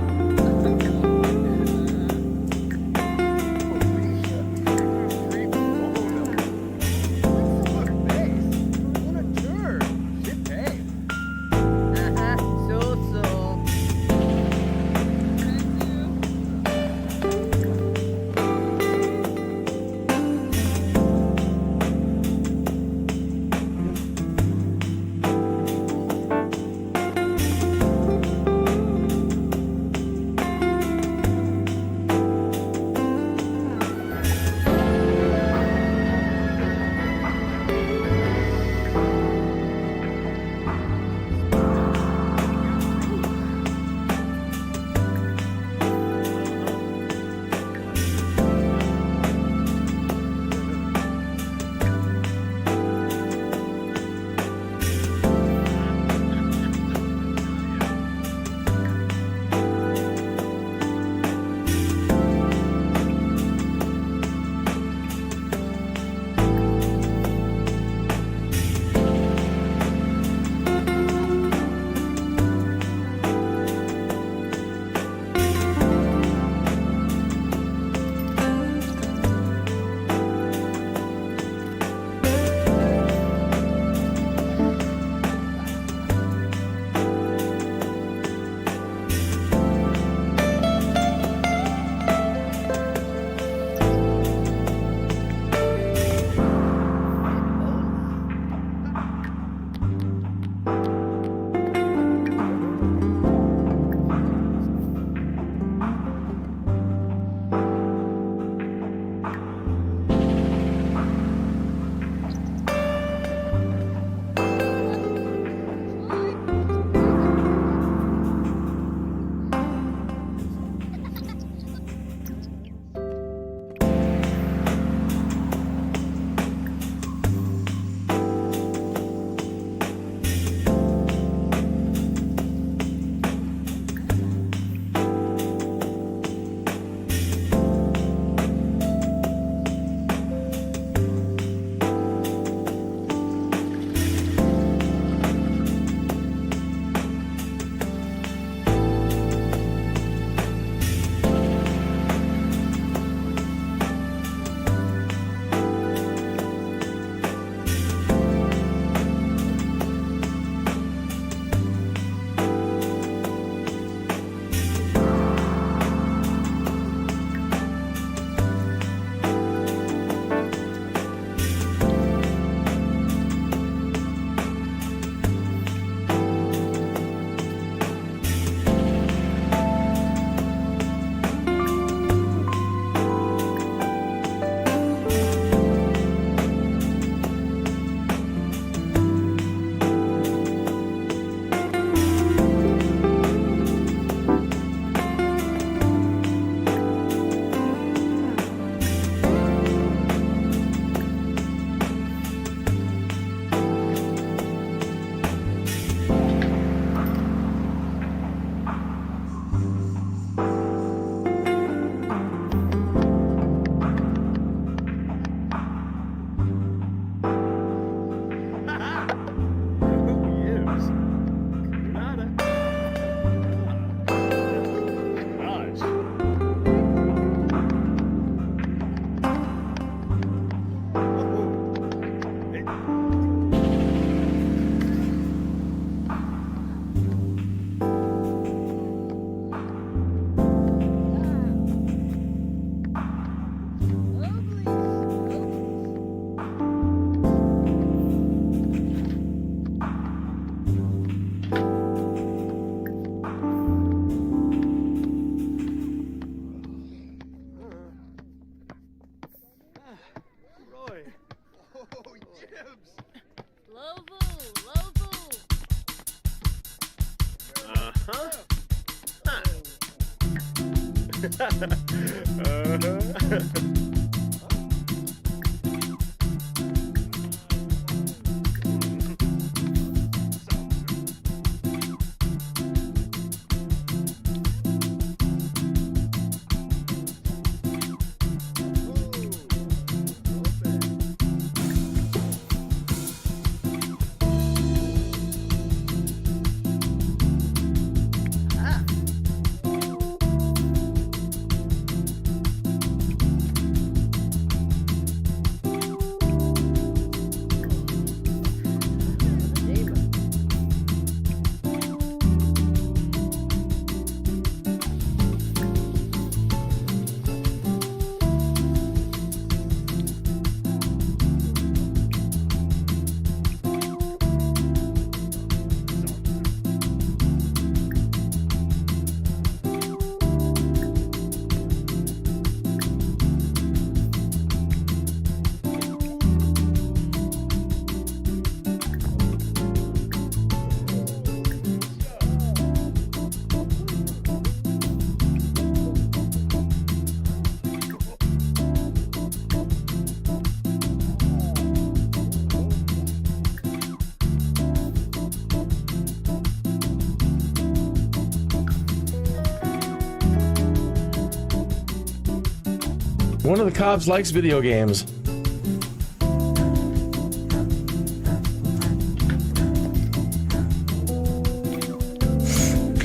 One of the cops likes video games.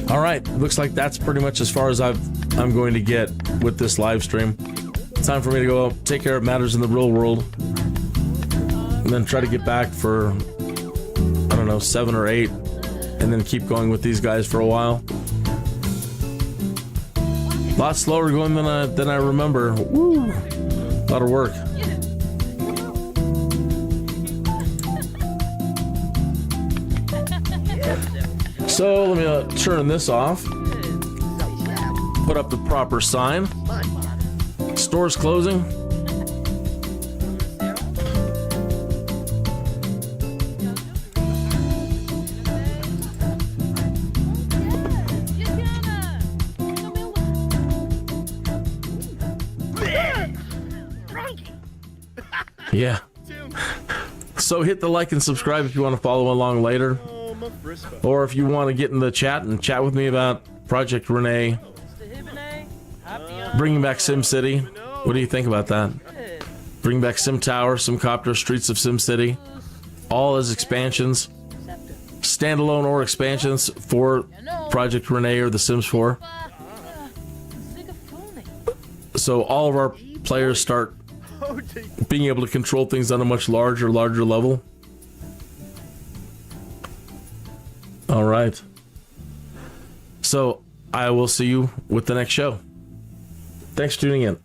All right, looks like that's pretty much as far as I'm going to get with this live stream. It's time for me to go take care of matters in the real world, and then try to get back for, I don't know, 7 or 8, and then keep going with these guys for a while. A lot slower going than I remember. Woo! A lot of work. So let me turn this off. Put up the proper sign. Store's closing. Yeah. So hit the like and subscribe if you want to follow along later. Or if you want to get in the chat and chat with me about Project Rene, bringing back SimCity. What do you think about that? Bring back SimTOWER, SimCopter, Streets of SimCity, all as expansions, standalone or expansions for Project Rene or The Sims 4. So all of our players start being able to control things on a much larger level. All right. So I will see you with the next show. Thanks for tuning in.